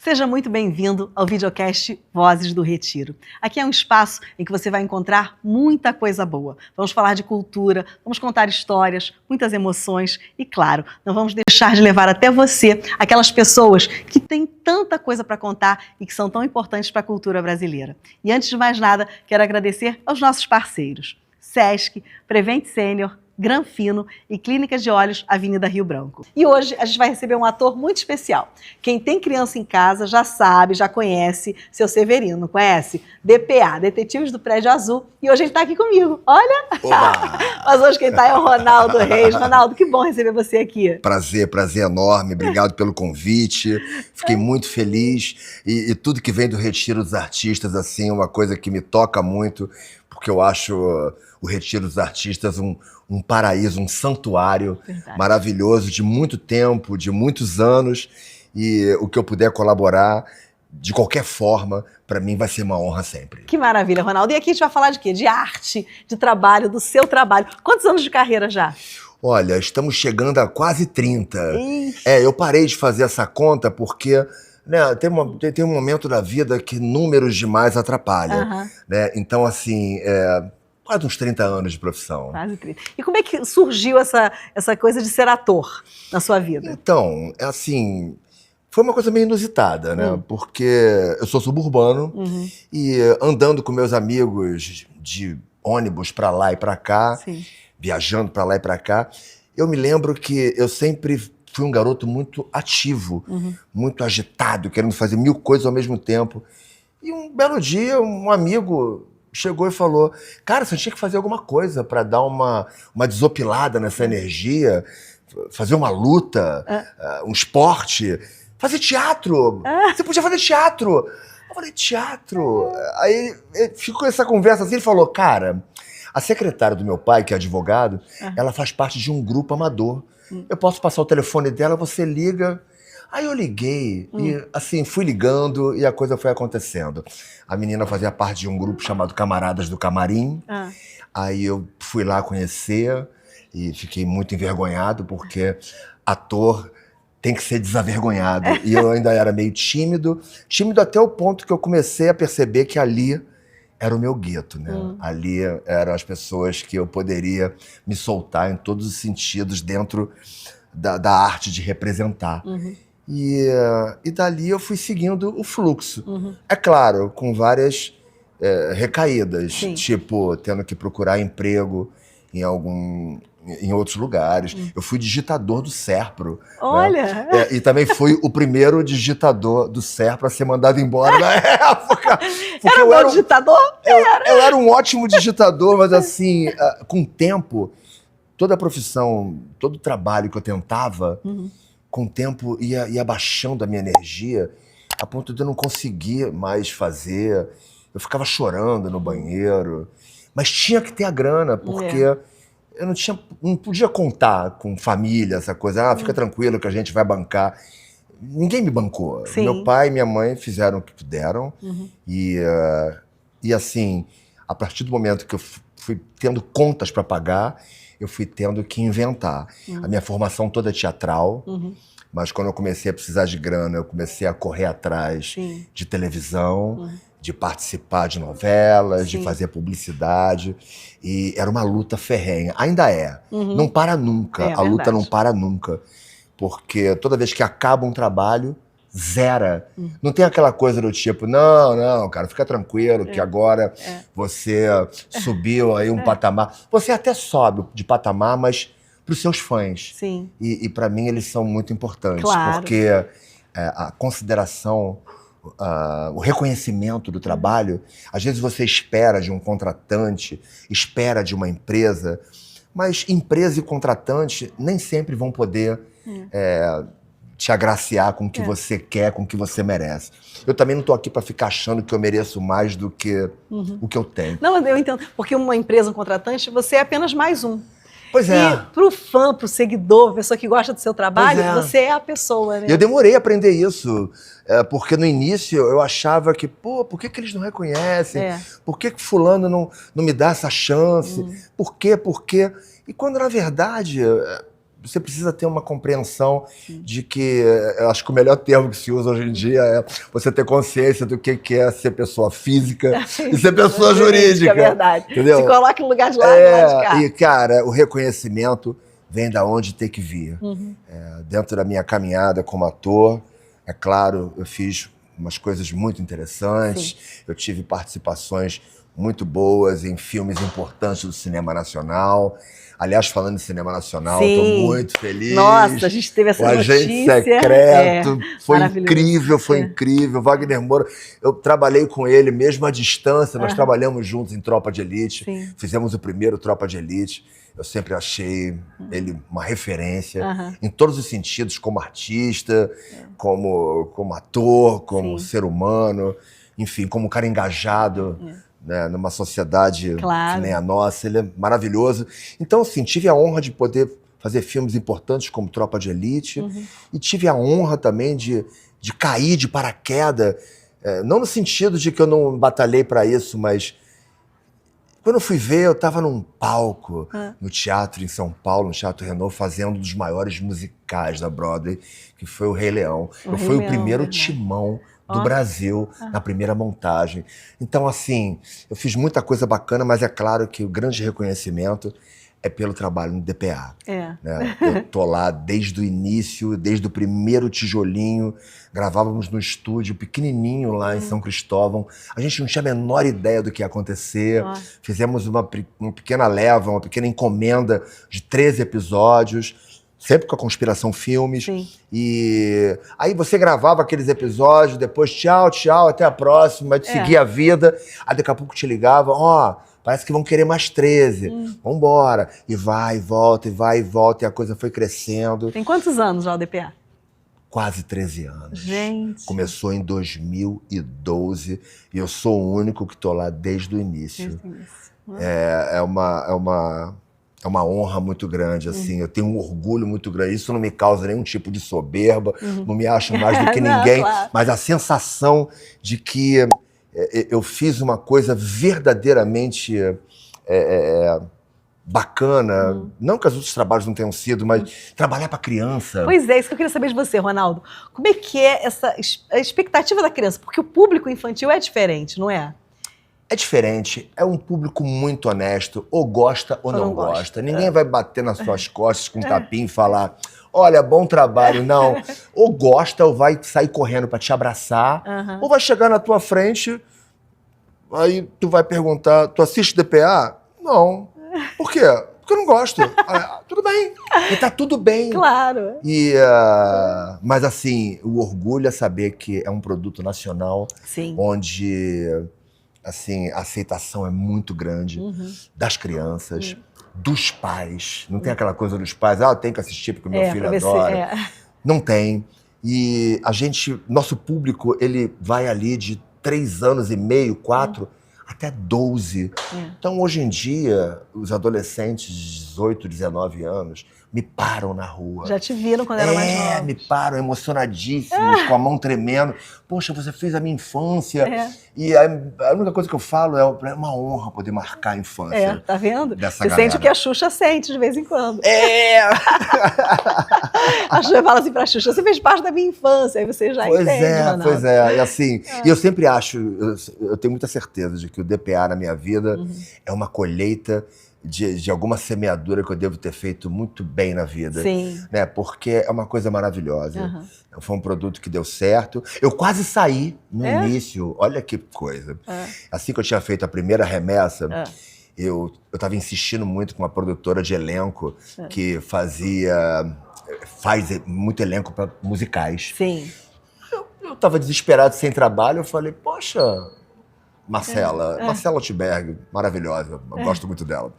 Seja muito bem-vindo ao videocast Vozes do Retiro. Aqui é um espaço em que você vai encontrar muita coisa boa. Vamos falar de cultura, vamos contar histórias, muitas emoções e, claro, não vamos deixar de levar até você aquelas pessoas que têm tanta coisa para contar e que são tão importantes para a cultura brasileira. E antes de mais nada, quero agradecer aos nossos parceiros: Sesc, Prevent Senior, Granfino e Clínicas de Olhos Avenida Rio Branco. E hoje a gente vai receber um ator muito especial. Quem tem criança em casa já sabe, já conhece Seu Severino, conhece? DPA, Detetives do Prédio Azul. E hoje ele está aqui comigo, olha! Mas hoje quem está é o Ronaldo Reis. Ronaldo, que bom receber você aqui. Prazer enorme. Obrigado pelo convite. Fiquei muito feliz. E tudo que vem do Retiro dos Artistas, assim, é uma coisa que me toca muito, porque eu acho o Retiro dos Artistas um paraíso, um santuário maravilhoso, de muito tempo, de muitos anos, e o que eu puder colaborar, de qualquer forma, para mim vai ser uma honra sempre. Que maravilha, Ronaldo. E aqui a gente vai falar de quê? De arte, de trabalho, do seu trabalho. Quantos anos de carreira já? Olha, estamos chegando a quase 30. Eu parei de fazer essa conta porque... tem um momento da vida que números demais atrapalham. Né? Então, assim, quase uns 30 anos de profissão. Quase 30. E como é que surgiu essa coisa de ser ator na sua vida? Então, assim, foi uma coisa meio inusitada, né? Porque eu sou suburbano e andando com meus amigos de ônibus pra lá e pra cá, viajando pra lá e pra cá, eu me lembro que eu sempre fui um garoto muito ativo, muito agitado, querendo fazer 1000 coisas ao mesmo tempo. E um belo dia, um amigo chegou e falou: cara, você tinha que fazer alguma coisa para dar uma desopilada nessa energia, fazer uma luta, um esporte, fazer teatro. Você podia fazer teatro. Eu falei: teatro? Aí ficou essa conversa assim, ele falou: cara, a secretária do meu pai, que é advogado, ela faz parte de um grupo amador. Eu posso passar o telefone dela, você liga. Aí eu liguei e, assim, fui ligando e a coisa foi acontecendo. A menina fazia parte de um grupo chamado Camaradas do Camarim. Aí eu fui lá conhecer e fiquei muito envergonhado, porque ator tem que ser desavergonhado. E eu ainda era meio tímido até o ponto que eu comecei a perceber que ali era o meu gueto, né? Ali eram as pessoas que eu poderia me soltar em todos os sentidos dentro da arte de representar. E dali eu fui seguindo o fluxo. É claro, com várias recaídas, tipo tendo que procurar emprego em outros lugares. Eu fui digitador do Serpro. Olha! Né? E também fui o primeiro digitador do Serpro a ser mandado embora na época. Era um bom digitador? Eu era um ótimo digitador, mas assim, com o tempo, toda a profissão, todo o trabalho que eu tentava, com o tempo ia baixando a minha energia, a ponto de eu não conseguir mais fazer. Eu ficava chorando no banheiro. Mas tinha que ter a grana, porque eu não podia contar com família, essa coisa. Fica tranquilo que a gente vai bancar. Ninguém me bancou. Meu pai e minha mãe fizeram o que puderam. E assim, a partir do momento que eu fui tendo contas para pagar, eu fui tendo que inventar. A minha formação toda é teatral, mas quando eu comecei a precisar de grana, eu comecei a correr atrás de televisão, de participar de novelas, de fazer publicidade. E era uma luta ferrenha. Ainda é. Não para nunca. A luta não para nunca. Porque toda vez que acaba um trabalho, zera. Não tem aquela coisa do tipo, não, cara, fica tranquilo, que agora você subiu aí um patamar. Você até sobe de patamar, mas para os seus fãs. E para mim eles são muito importantes. Porque a consideração, o reconhecimento do trabalho, às vezes você espera de um contratante, espera de uma empresa, mas empresa e contratante nem sempre vão poder te agraciar com o que você quer, com o que você merece. Eu também não estou aqui para ficar achando que eu mereço mais do que o que eu tenho. Não, eu entendo. Porque uma empresa, um contratante, você é apenas mais um. Pois é. E pro fã, pro seguidor, a pessoa que gosta do seu trabalho, você é a pessoa, né? E eu demorei a aprender isso, porque no início eu achava que, por que eles não reconhecem? Por que fulano não me dá essa chance? Por quê? E quando, na verdade, você precisa ter uma compreensão de que, eu acho que o melhor termo que se usa hoje em dia é você ter consciência do que é ser pessoa física e ser pessoa jurídica. É verdade. Entendeu? Se coloca no lugar de lá e lá de cá. E, cara, o reconhecimento vem da onde tem que vir. Dentro da minha caminhada como ator, é claro, eu fiz umas coisas muito interessantes, eu tive participações muito boas em filmes importantes do cinema nacional. Aliás, falando em cinema nacional, estou muito feliz. Nossa, a gente teve essa notícia. O Agente Secreto, foi incrível, foi incrível. Wagner Moura, eu trabalhei com ele mesmo à distância, nós trabalhamos juntos em Tropa de Elite, fizemos o primeiro Tropa de Elite. Eu sempre achei ele uma referência em todos os sentidos, como artista, como ator, como ser humano, enfim, como um cara engajado. Né, numa sociedade que nem a nossa, ele é maravilhoso. Então, assim, tive a honra de poder fazer filmes importantes como Tropa de Elite e tive a honra também de cair de paraquedas, não no sentido de que eu não batalhei para isso, mas quando eu fui ver, eu estava num palco no teatro em São Paulo, no Teatro Renault, fazendo um dos maiores musicais da Broadway, que foi o Rei Leão. Eu fui o primeiro timão do Brasil na primeira montagem. Então, assim, eu fiz muita coisa bacana, mas é claro que o grande reconhecimento é pelo trabalho no DPA. Né? Eu tô lá desde o início, desde o primeiro tijolinho, gravávamos no estúdio pequenininho lá em São Cristóvão. A gente não tinha a menor ideia do que ia acontecer. Fizemos uma pequena leva, uma pequena encomenda de 13 episódios, sempre com a Conspiração Filmes. E aí você gravava aqueles episódios, depois tchau, tchau, até a próxima, seguia a vida. Aí daqui a pouco te ligava, parece que vão querer mais 13. Vambora. E vai e volta, e a coisa foi crescendo. Tem quantos anos já o DPA? Quase 13 anos. Gente. Começou em 2012 e eu sou o único que tô lá desde o início. É uma honra muito grande, assim, eu tenho um orgulho muito grande, isso não me causa nenhum tipo de soberba, não me acho mais do que ninguém, mas a sensação de que eu fiz uma coisa verdadeiramente bacana, não que os outros trabalhos não tenham sido, mas trabalhar para criança. Pois é, isso que eu queria saber de você, Ronaldo. Como é que é a expectativa da criança? Porque o público infantil é diferente, não é? É diferente, é um público muito honesto, ou gosta ou não gosta. Ninguém vai bater nas suas costas com um tapinha e falar, olha, bom trabalho, não. Ou gosta, ou vai sair correndo para te abraçar, ou vai chegar na tua frente, aí tu vai perguntar, tu assiste DPA? Não. Por quê? Porque eu não gosto. Tudo bem. E tá tudo bem. Claro. Mas assim, o orgulho é saber que é um produto nacional, onde... assim, a aceitação é muito grande das crianças, dos pais. Não tem aquela coisa dos pais, eu tenho que assistir porque meu filho adora. Não tem. E nosso público, ele vai ali de 3 anos e meio, 4, até 12. Então, hoje em dia, os adolescentes de 18, 19 anos me param na rua. Já te viram quando era mais nova. Me param emocionadíssimos, com a mão tremendo. Poxa, você fez a minha infância. E a única coisa que eu falo é uma honra poder marcar a infância. Tá vendo? Você sente o que a Xuxa sente de vez em quando. A Xuxa fala assim pra Xuxa, você fez parte da minha infância, aí você já entende. Pois é. E assim, e eu sempre acho, eu tenho muita certeza de que o DPA na minha vida é uma colheita de alguma semeadura que eu devo ter feito muito bem na vida. Né? Porque é uma coisa maravilhosa. Foi um produto que deu certo. Eu quase saí no início. Olha que coisa. Assim que eu tinha feito a primeira remessa, eu estava insistindo muito com uma produtora de elenco que faz muito elenco para musicais. Eu estava desesperado, sem trabalho. Eu falei, poxa... Marcela Otberg, maravilhosa, eu gosto muito dela.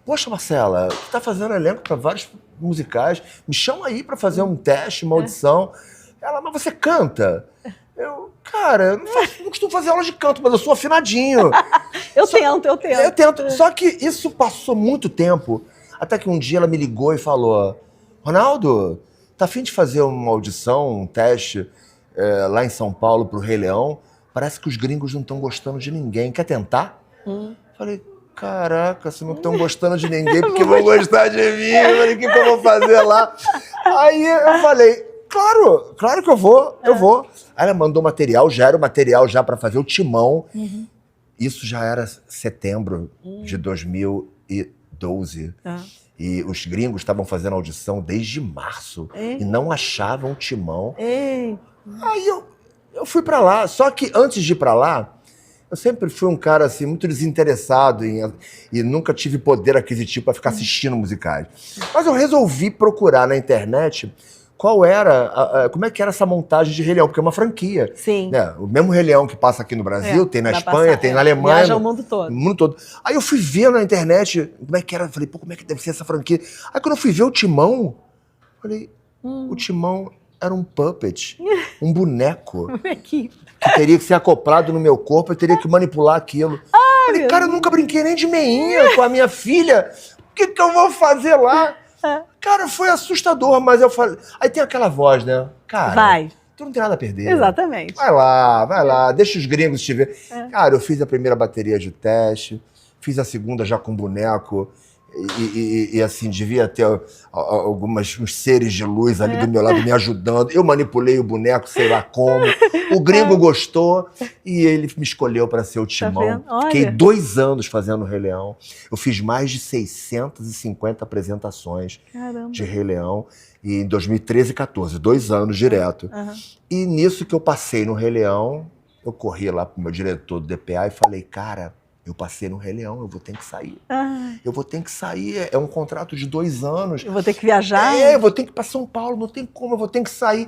Poxa, Marcela, tu tá fazendo elenco para vários musicais, me chama aí para fazer um teste, uma audição. Ela, mas você canta? Cara, não costumo fazer aula de canto, mas eu sou afinadinho. Eu tento. Só que isso passou muito tempo, até que um dia ela me ligou e falou, Ronaldo, tá a fim de fazer uma audição, um teste lá em São Paulo pro Rei Leão? Parece que os gringos não estão gostando de ninguém. Quer tentar? Falei, caraca, vocês não estão gostando de ninguém porque vão gostar de mim. Eu falei, o que eu vou fazer lá? Aí eu falei, claro que eu vou. Aí ela mandou material, já era o material já para fazer o timão. Isso já era setembro de 2012. E os gringos estavam fazendo audição desde março e não achavam o timão. Aí eu fui para lá, só que antes de ir para lá, eu sempre fui um cara assim, muito desinteressado e nunca tive poder aquisitivo para ficar assistindo musicais. Mas eu resolvi procurar na internet como é que era essa montagem de Rei Leão, porque é uma franquia. Sim. Né? O mesmo Rei Leão que passa aqui no Brasil, tem na Espanha, tem na Alemanha. Viaja o mundo todo. No mundo todo. Aí eu fui ver na internet como é que era, falei, pô, como é que deve ser essa franquia? Aí quando eu fui ver o Timão, falei, o Timão era um puppet, um boneco. Que teria que ser acoplado no meu corpo, eu teria que manipular aquilo. Falei, cara, eu nunca brinquei nem de meinha com a minha filha. O que eu vou fazer lá? Cara, foi assustador, mas eu falei... Aí tem aquela voz, né? Cara, tu não tem nada a perder. Exatamente. Vai lá, deixa os gringos te ver. Cara, eu fiz a primeira bateria de teste, fiz a segunda já com boneco, e assim, devia ter uns seres de luz ali do meu lado me ajudando. Eu manipulei o boneco, sei lá como. O gringo gostou e ele me escolheu para ser o Timão. Tá, fiquei 2 anos fazendo o Rei Leão. Eu fiz mais de 650 apresentações de Rei Leão e em 2013 e 14, 2 anos direto. E nisso que eu passei no Rei Leão, eu corri lá pro meu diretor do DPA e falei, cara, eu passei no Rei Leão, eu vou ter que sair. Eu vou ter que sair, é um contrato de 2 anos. Eu vou ter que viajar? Eu vou ter que ir para São Paulo, não tem como, eu vou ter que sair.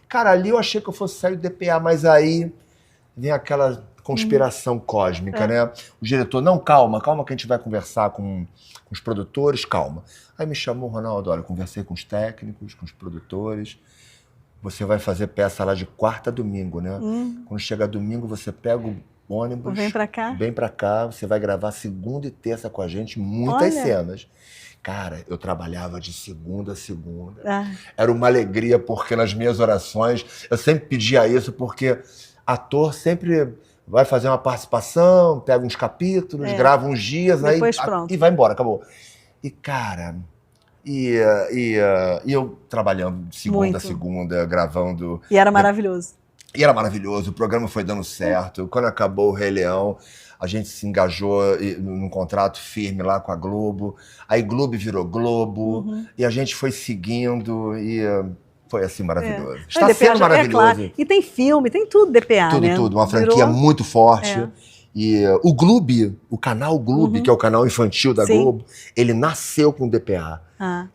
Cara, ali eu achei que eu fosse sair do DPA, mas aí vem aquela conspiração cósmica, né? O diretor, não, calma que a gente vai conversar com os produtores, calma. Aí me chamou o Ronaldo, olha, eu conversei com os técnicos, com os produtores, você vai fazer peça lá de quarta a domingo, né? Quando chegar domingo, você pega o ônibus, vem pra cá, você vai gravar segunda e terça com a gente, muitas cenas. Cara, eu trabalhava de segunda a segunda. Era uma alegria, porque nas minhas orações, eu sempre pedia isso, porque ator sempre vai fazer uma participação, pega uns capítulos, grava uns dias, depois pronto. E vai embora, acabou. E, cara... E eu trabalhando de segunda a segunda, gravando... E era maravilhoso. E era maravilhoso, o programa foi dando certo. Quando acabou o Rei Leão, a gente se engajou num contrato firme lá com a Globo. Aí Globo virou Globo, e a gente foi seguindo e foi assim maravilhoso. Está sendo maravilhoso. Claro. E tem filme, tem tudo DPA, né? Tudo. Uma franquia muito forte. E o Gloob, o canal Gloob, que é o canal infantil da Globo, ele nasceu com o DPA.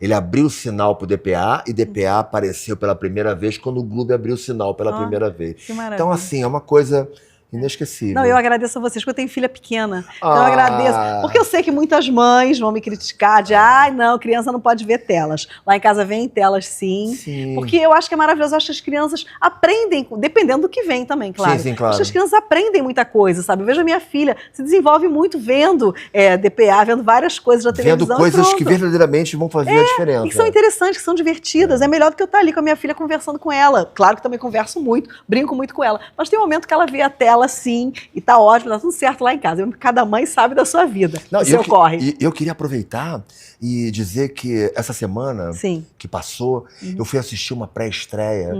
Ele abriu o sinal pro DPA e DPA apareceu pela primeira vez quando o Gloob abriu o sinal pela primeira vez. Que maravilha. Então, assim, é uma coisa inesquecível. Não, eu agradeço a vocês, porque eu tenho filha pequena. Então eu agradeço. Porque eu sei que muitas mães vão me criticar de, não, criança não pode ver telas. Lá em casa vem telas, sim. Porque eu acho que é maravilhoso. Eu acho que as crianças aprendem, dependendo do que vem também, claro. Sim, claro. Acho que as crianças aprendem muita coisa, sabe? Eu vejo a minha filha se desenvolve muito vendo DPA, vendo várias coisas da televisão. Vendo coisas que verdadeiramente vão fazer a diferença. E que são interessantes, que são divertidas. É melhor do que eu estar ali com a minha filha conversando com ela. Claro que também converso muito, brinco muito com ela. Mas tem um momento que ela vê a tela assim, e tá ótimo, tá tudo certo lá em casa. Cada mãe sabe da sua vida, do seu corre. E eu queria aproveitar e dizer que essa semana que passou, eu fui assistir uma pré-estreia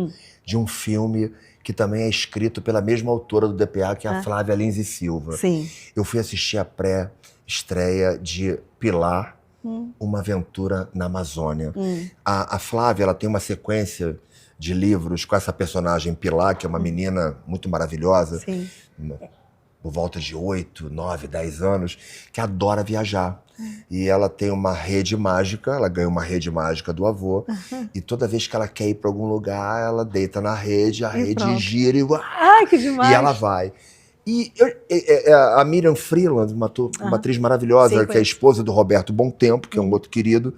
de um filme que também é escrito pela mesma autora do DPA, que é a Flávia Lins e Silva. Eu fui assistir a pré-estreia de Pilar, Uma Aventura na Amazônia. A Flávia, ela tem uma sequência de livros com essa personagem Pilar, que é uma menina muito maravilhosa, por volta de 8, 9, 10 anos, que adora viajar. E ela tem uma rede mágica, ela ganha uma rede mágica do avô, e toda vez que ela quer ir para algum lugar, ela deita na rede, a rede gira Ai, que demais! E ela vai. E a Miriam Freeland, uma atriz maravilhosa, que é a esposa do Roberto Bom Tempo, que é um outro querido,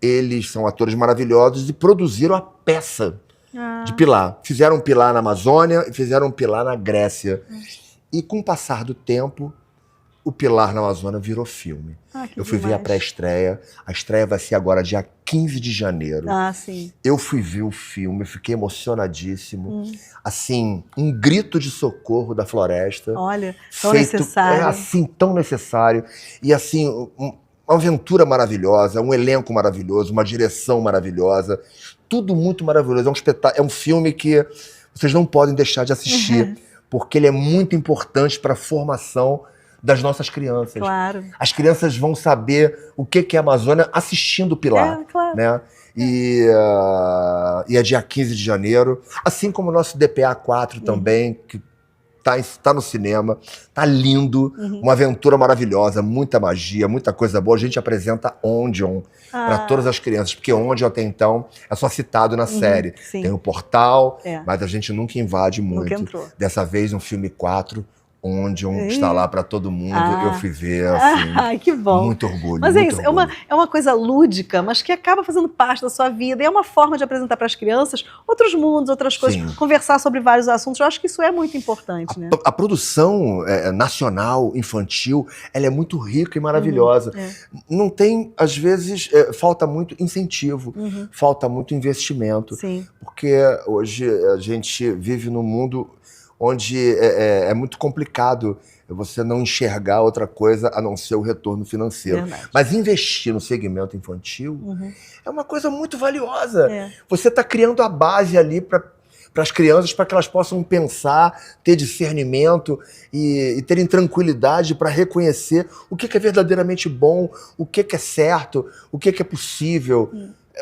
eles são atores maravilhosos e produziram a peça de Pilar. Fizeram um Pilar na Amazônia e fizeram um Pilar na Grécia. E com o passar do tempo, o Pilar na Amazônia virou filme. Eu fui ver a pré-estreia. A estreia vai ser agora, dia 15 de janeiro. Sim. Eu fui ver o filme, fiquei emocionadíssimo. Assim, um grito de socorro da floresta. Olha, tão necessário. Assim, tão necessário. E assim, uma aventura maravilhosa, um elenco maravilhoso, uma direção maravilhosa. Tudo muito maravilhoso. É um filme que vocês não podem deixar de assistir, porque ele é muito importante para a formação das nossas crianças. Claro. As crianças vão saber o que é a Amazônia assistindo o Pilar. Claro. Né? E é dia 15 de janeiro, assim como o nosso DPA 4 também, que tá no cinema, tá lindo, uma aventura maravilhosa, muita magia, muita coisa boa. A gente apresenta Ondion para todas as crianças, porque Ondion até então é só citado na série. Sim. Tem o portal, mas a gente nunca invade muito. Nunca entrou. Dessa vez, no filme 4, Ondion está lá para todo mundo. Eu fui ver, assim, que bom. Muito orgulho. Mas muito orgulho. É uma coisa lúdica, mas que acaba fazendo parte da sua vida. E é uma forma de apresentar para as crianças outros mundos, outras coisas, conversar sobre vários assuntos. Eu acho que isso é muito importante, né? A produção nacional, infantil, ela é muito rica e maravilhosa. Não tem, às vezes, falta muito incentivo, falta muito investimento. Sim. Porque hoje a gente vive num mundo onde é muito complicado você não enxergar outra coisa a não ser o retorno financeiro. Verdade. Mas investir no segmento infantil é uma coisa muito valiosa. Você está criando a base ali para as crianças, para que elas possam pensar, ter discernimento e terem tranquilidade para reconhecer o que é verdadeiramente bom, o que é certo, o que é possível.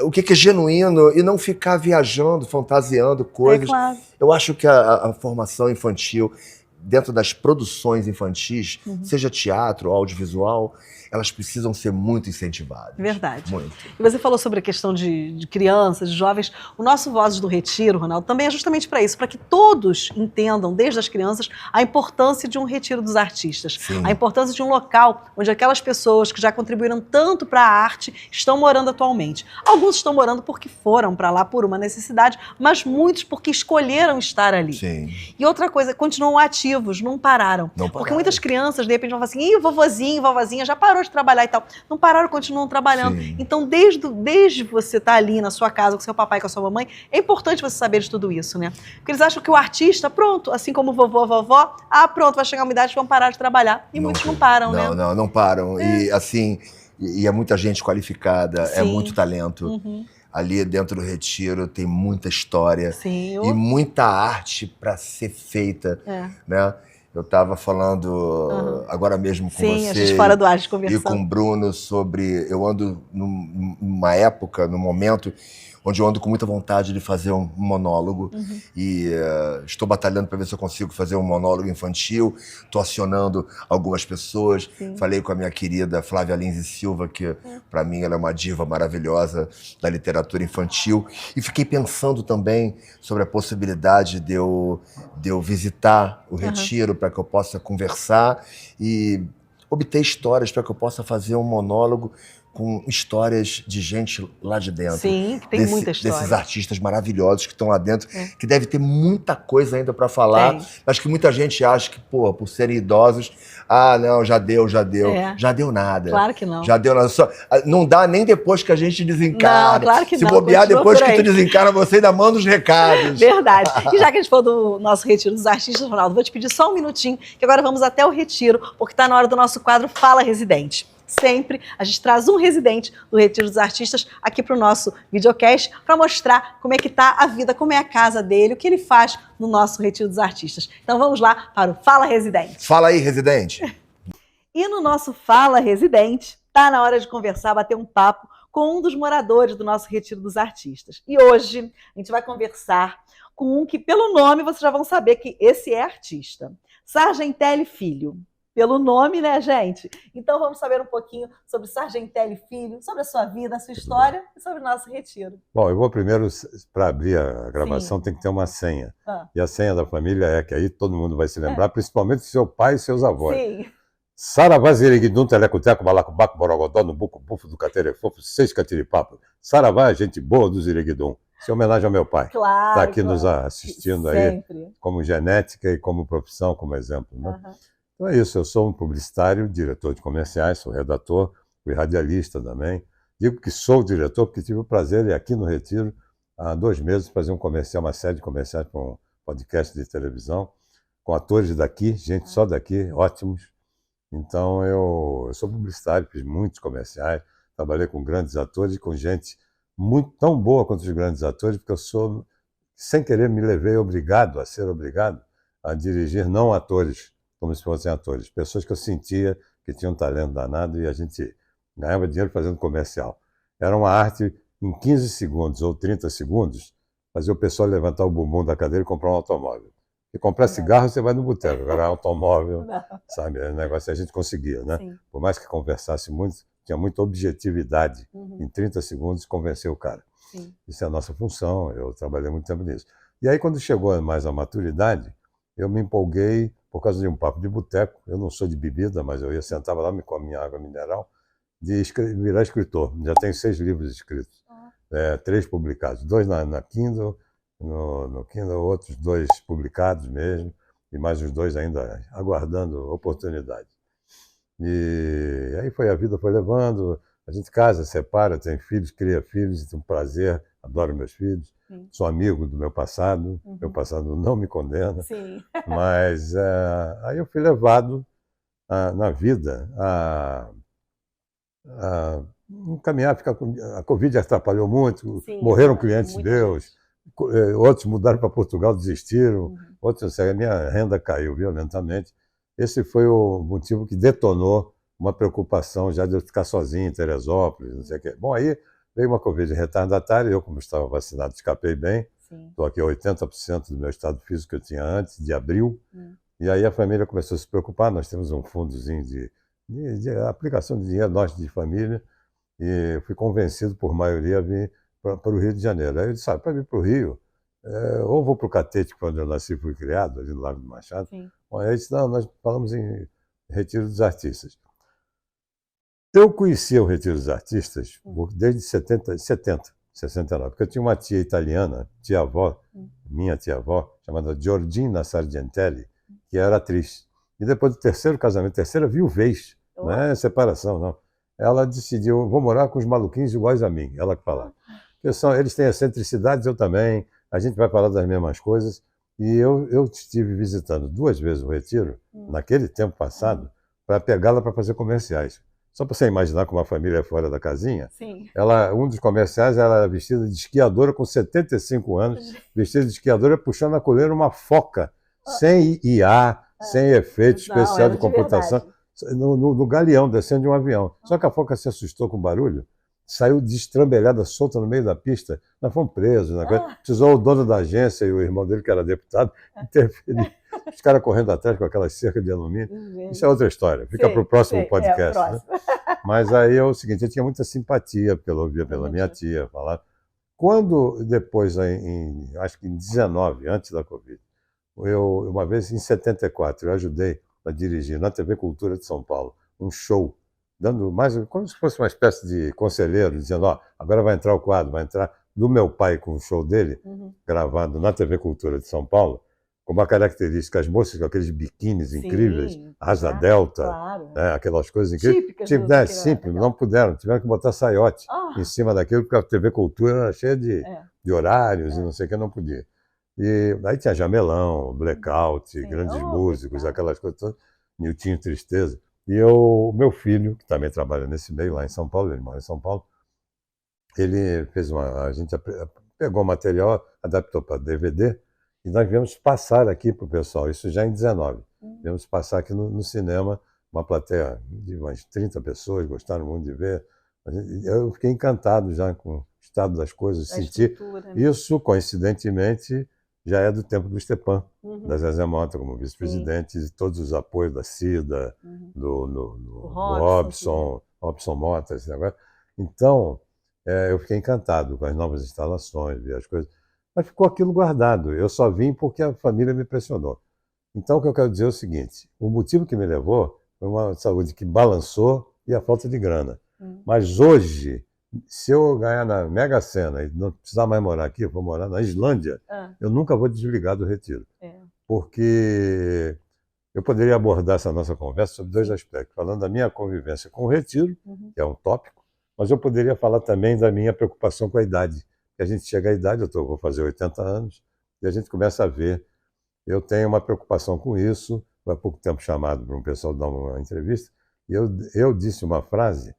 O que é genuíno e não ficar viajando, fantasiando coisas. Claro. Eu acho que a formação infantil, dentro das produções infantis, seja teatro, audiovisual, elas precisam ser muito incentivadas. Verdade. Muito. E você falou sobre a questão de crianças, de jovens. O nosso Vozes do Retiro, Ronaldo, também é justamente para isso, para que todos entendam, desde as crianças, a importância de um retiro dos artistas. Sim. A importância de um local onde aquelas pessoas que já contribuíram tanto para a arte estão morando atualmente. Alguns estão morando porque foram para lá por uma necessidade, mas muitos porque escolheram estar ali. Sim. E outra coisa, continuam ativos, não pararam. Porque muitas crianças, de repente, vão falar assim, ih, vovozinho, vovozinha, já parou de trabalhar e tal. Não pararam, continuam trabalhando. Sim. Então, desde você estar ali na sua casa com seu papai, com a sua mamãe, é importante você saber de tudo isso, né? Porque eles acham que o artista, pronto, assim como o vovô, a vovó, pronto, vai chegar uma idade que vão parar de trabalhar. E muitos não param, né? Não param. E assim, é muita gente qualificada, é muito talento. Ali dentro do Retiro tem muita história e muita arte para ser feita, né? Eu estava falando agora mesmo com a você gente fora do ar, conversando. E com o Bruno sobre... Eu ando numa época, num momento, onde eu ando com muita vontade de fazer um monólogo. E estou batalhando para ver se eu consigo fazer um monólogo infantil. Estou acionando algumas pessoas. Falei com a minha querida Flávia Lins e Silva, que para mim ela é uma diva maravilhosa da literatura infantil. E fiquei pensando também sobre a possibilidade de eu visitar o Retiro para que eu possa conversar e obter histórias para que eu possa fazer um monólogo com histórias de gente lá de dentro. Sim, que tem muita história. Desses artistas maravilhosos que estão lá dentro, que deve ter muita coisa ainda para falar, mas que muita gente acha que, por serem idosos, não, já deu. Já deu nada. Claro que não. Já deu nada. Não dá nem depois que a gente desencarna. Não, claro que Se não. Se bobear, depois que tu desencarna, você ainda manda os recados. Verdade. E já que a gente falou do nosso Retiro dos Artistas, Ronaldo, vou te pedir só um minutinho, que agora vamos até o Retiro, porque está na hora do nosso quadro Fala Residente. Sempre a gente traz um residente do Retiro dos Artistas aqui para o nosso videocast para mostrar como é que está a vida, como é a casa dele, o que ele faz no nosso Retiro dos Artistas. Então vamos lá para o Fala Residente. Fala aí, residente. E no nosso Fala Residente, está na hora de conversar, bater um papo com um dos moradores do nosso Retiro dos Artistas. E hoje a gente vai conversar com um que, pelo nome, vocês já vão saber que esse é artista. Sargentelli Filho. Pelo nome, né, gente? Então vamos saber um pouquinho sobre Sargentelli Filho, sobre a sua vida, a sua história e sobre o nosso retiro. Bom, eu vou primeiro, para abrir a gravação, tem que ter uma senha. E a senha da família é que aí todo mundo vai se lembrar, principalmente seu pai e seus avós. Sim. Saravá, ziriguidum, telecoteco, balacobaco, borogodó, no buco, bufo do caterefofo, seis catiripapo. Saravá, gente boa do ziriguidum. Isso é homenagem ao meu pai. Claro. Está aqui nos assistindo aí, sempre. como genética e como profissão, como exemplo, né? Então é isso, eu sou um publicitário, diretor de comerciais, sou redator, fui radialista também. Digo que sou diretor porque tive o prazer de aqui no Retiro, há 2 meses, fazer um comercial, uma série de comerciais para um podcast de televisão, com atores daqui, gente só daqui, ótimos. Então eu sou publicitário, fiz muitos comerciais, trabalhei com grandes atores e com gente muito tão boa quanto os grandes atores, porque eu sou, sem querer, me levei obrigado, a ser obrigado a dirigir não atores, como se fossem atores, pessoas que eu sentia que tinham um talento danado e a gente ganhava dinheiro fazendo comercial. Era uma arte, em 15 segundos ou 30 segundos, fazer o pessoal levantar o bumbum da cadeira e comprar um automóvel. E comprar cigarro, você vai no boteco, agora automóvel, sabe? É um negócio que a gente conseguia, né? Sim. Por mais que conversasse muito, tinha muita objetividade. Em 30 segundos, convencer o cara. Sim. Isso é a nossa função, eu trabalhei muito tempo nisso. E aí, quando chegou mais a maturidade, eu me empolguei por causa de um papo de boteco. Eu não sou de bebida, mas eu ia sentava lá com a minha água mineral, de virar escritor. Já tenho 6 livros escritos, 3 publicados, 2 na Kindle, no Kindle, outros 2 publicados mesmo, e mais os 2 ainda aguardando oportunidade. E aí a vida foi levando, a gente casa, separa, tem filhos, cria filhos, tem um prazer, adoro meus filhos, sou amigo do meu passado não me condena, Sim. mas aí eu fui levado na vida a caminhar, a Covid atrapalhou muito, Sim, morreram clientes muita meus, outros mudaram para Portugal, desistiram, outros, a minha renda caiu violentamente. Esse foi o motivo que detonou uma preocupação já de eu ficar sozinho em Teresópolis, não sei o quê. Bom, aí veio uma Covid retardatária, eu, como estava vacinado, escapei bem, estou aqui a 80% do meu estado físico que eu tinha antes, de abril, e aí a família começou a se preocupar, nós temos um fundozinho de aplicação de dinheiro, nós de família, e fui convencido por maioria a vir para o Rio de Janeiro. Aí eu disse, para vir para o Rio, ou vou para o Catete, quando eu nasci e fui criado, ali no Lago do Machado. Bom, aí eu disse, não, nós falamos em Retiro dos Artistas. Eu conhecia o Retiro dos Artistas desde 69, porque eu tinha uma tia italiana, tia-avó, minha tia-avó, chamada Giorgina Sargentelli, que era atriz. E depois do terceiro casamento, terceira viuvez, não é separação, não. Ela decidiu, vou morar com os maluquinhos iguais a mim, ela que falava. Eles têm excentricidades, eu também, a gente vai falar das mesmas coisas. E eu estive visitando 2 vezes o Retiro, naquele tempo passado, para pegá-la para fazer comerciais. Só para você imaginar como a família é fora da casinha. Sim. Um dos comerciais, ela era vestida de esquiadora com 75 anos, vestida de esquiadora puxando a coleira uma foca, sem IA, sem efeito especial de computação, no galeão, descendo de um avião. Só que a foca se assustou com o barulho, saiu destrambelhada, solta no meio da pista. Nós fomos presos. Precisou o dono da agência e o irmão dele, que era deputado, interferir. Os caras correndo atrás com aquelas cercas de alumínio. Isso é outra história. Fica para o próximo podcast. Né? Mas aí é o seguinte, eu tinha muita simpatia pela minha tia falar. Quando depois, acho que em 19, antes da Covid, uma vez em 74, eu ajudei a dirigir na TV Cultura de São Paulo um show, dando mais como se fosse uma espécie de conselheiro, dizendo, agora vai entrar o quadro, vai entrar do meu pai com o show dele, gravado na TV Cultura de São Paulo, com uma característica, as moças com aqueles biquínis incríveis, asa delta, aquelas coisas incríveis. Típicas, simples, não puderam, tiveram que botar saiote em cima daquilo, porque a TV Cultura era cheia de horários e não sei o que, não podia. E aí tinha Jamelão, Blackout, grandes músicos, aquelas coisas todas, Niltinho Tristeza. E o meu filho, que também trabalha nesse meio lá em São Paulo, ele mora em São Paulo, ele fez a gente pegou o material, adaptou para DVD, e nós viemos passar aqui para o pessoal, isso já em 19. Viemos passar aqui no cinema, uma plateia de umas 30 pessoas, gostaram muito de ver. Eu fiquei encantado já com o estado das coisas, senti. Isso, coincidentemente, já é do tempo do Stepan, da Zezé Mota como vice-presidente, e todos os apoios da Cida, do Robson Mota, esse negócio. Então, eu fiquei encantado com as novas instalações, vi as coisas. Mas ficou aquilo guardado. Eu só vim porque a família me pressionou. Então, o que eu quero dizer é o seguinte: o motivo que me levou foi uma saúde que balançou e a falta de grana. Mas hoje, se eu ganhar na Mega Sena e não precisar mais morar aqui, eu vou morar na Islândia, eu nunca vou desligar do Retiro. Porque eu poderia abordar essa nossa conversa sobre dois aspectos, falando da minha convivência com o retiro, que é um tópico, mas eu poderia falar também da minha preocupação com a idade. A gente chega à idade, vou fazer 80 anos, e a gente começa a ver. Eu tenho uma preocupação com isso, há pouco tempo chamado para um pessoal dar uma entrevista, e eu disse uma frase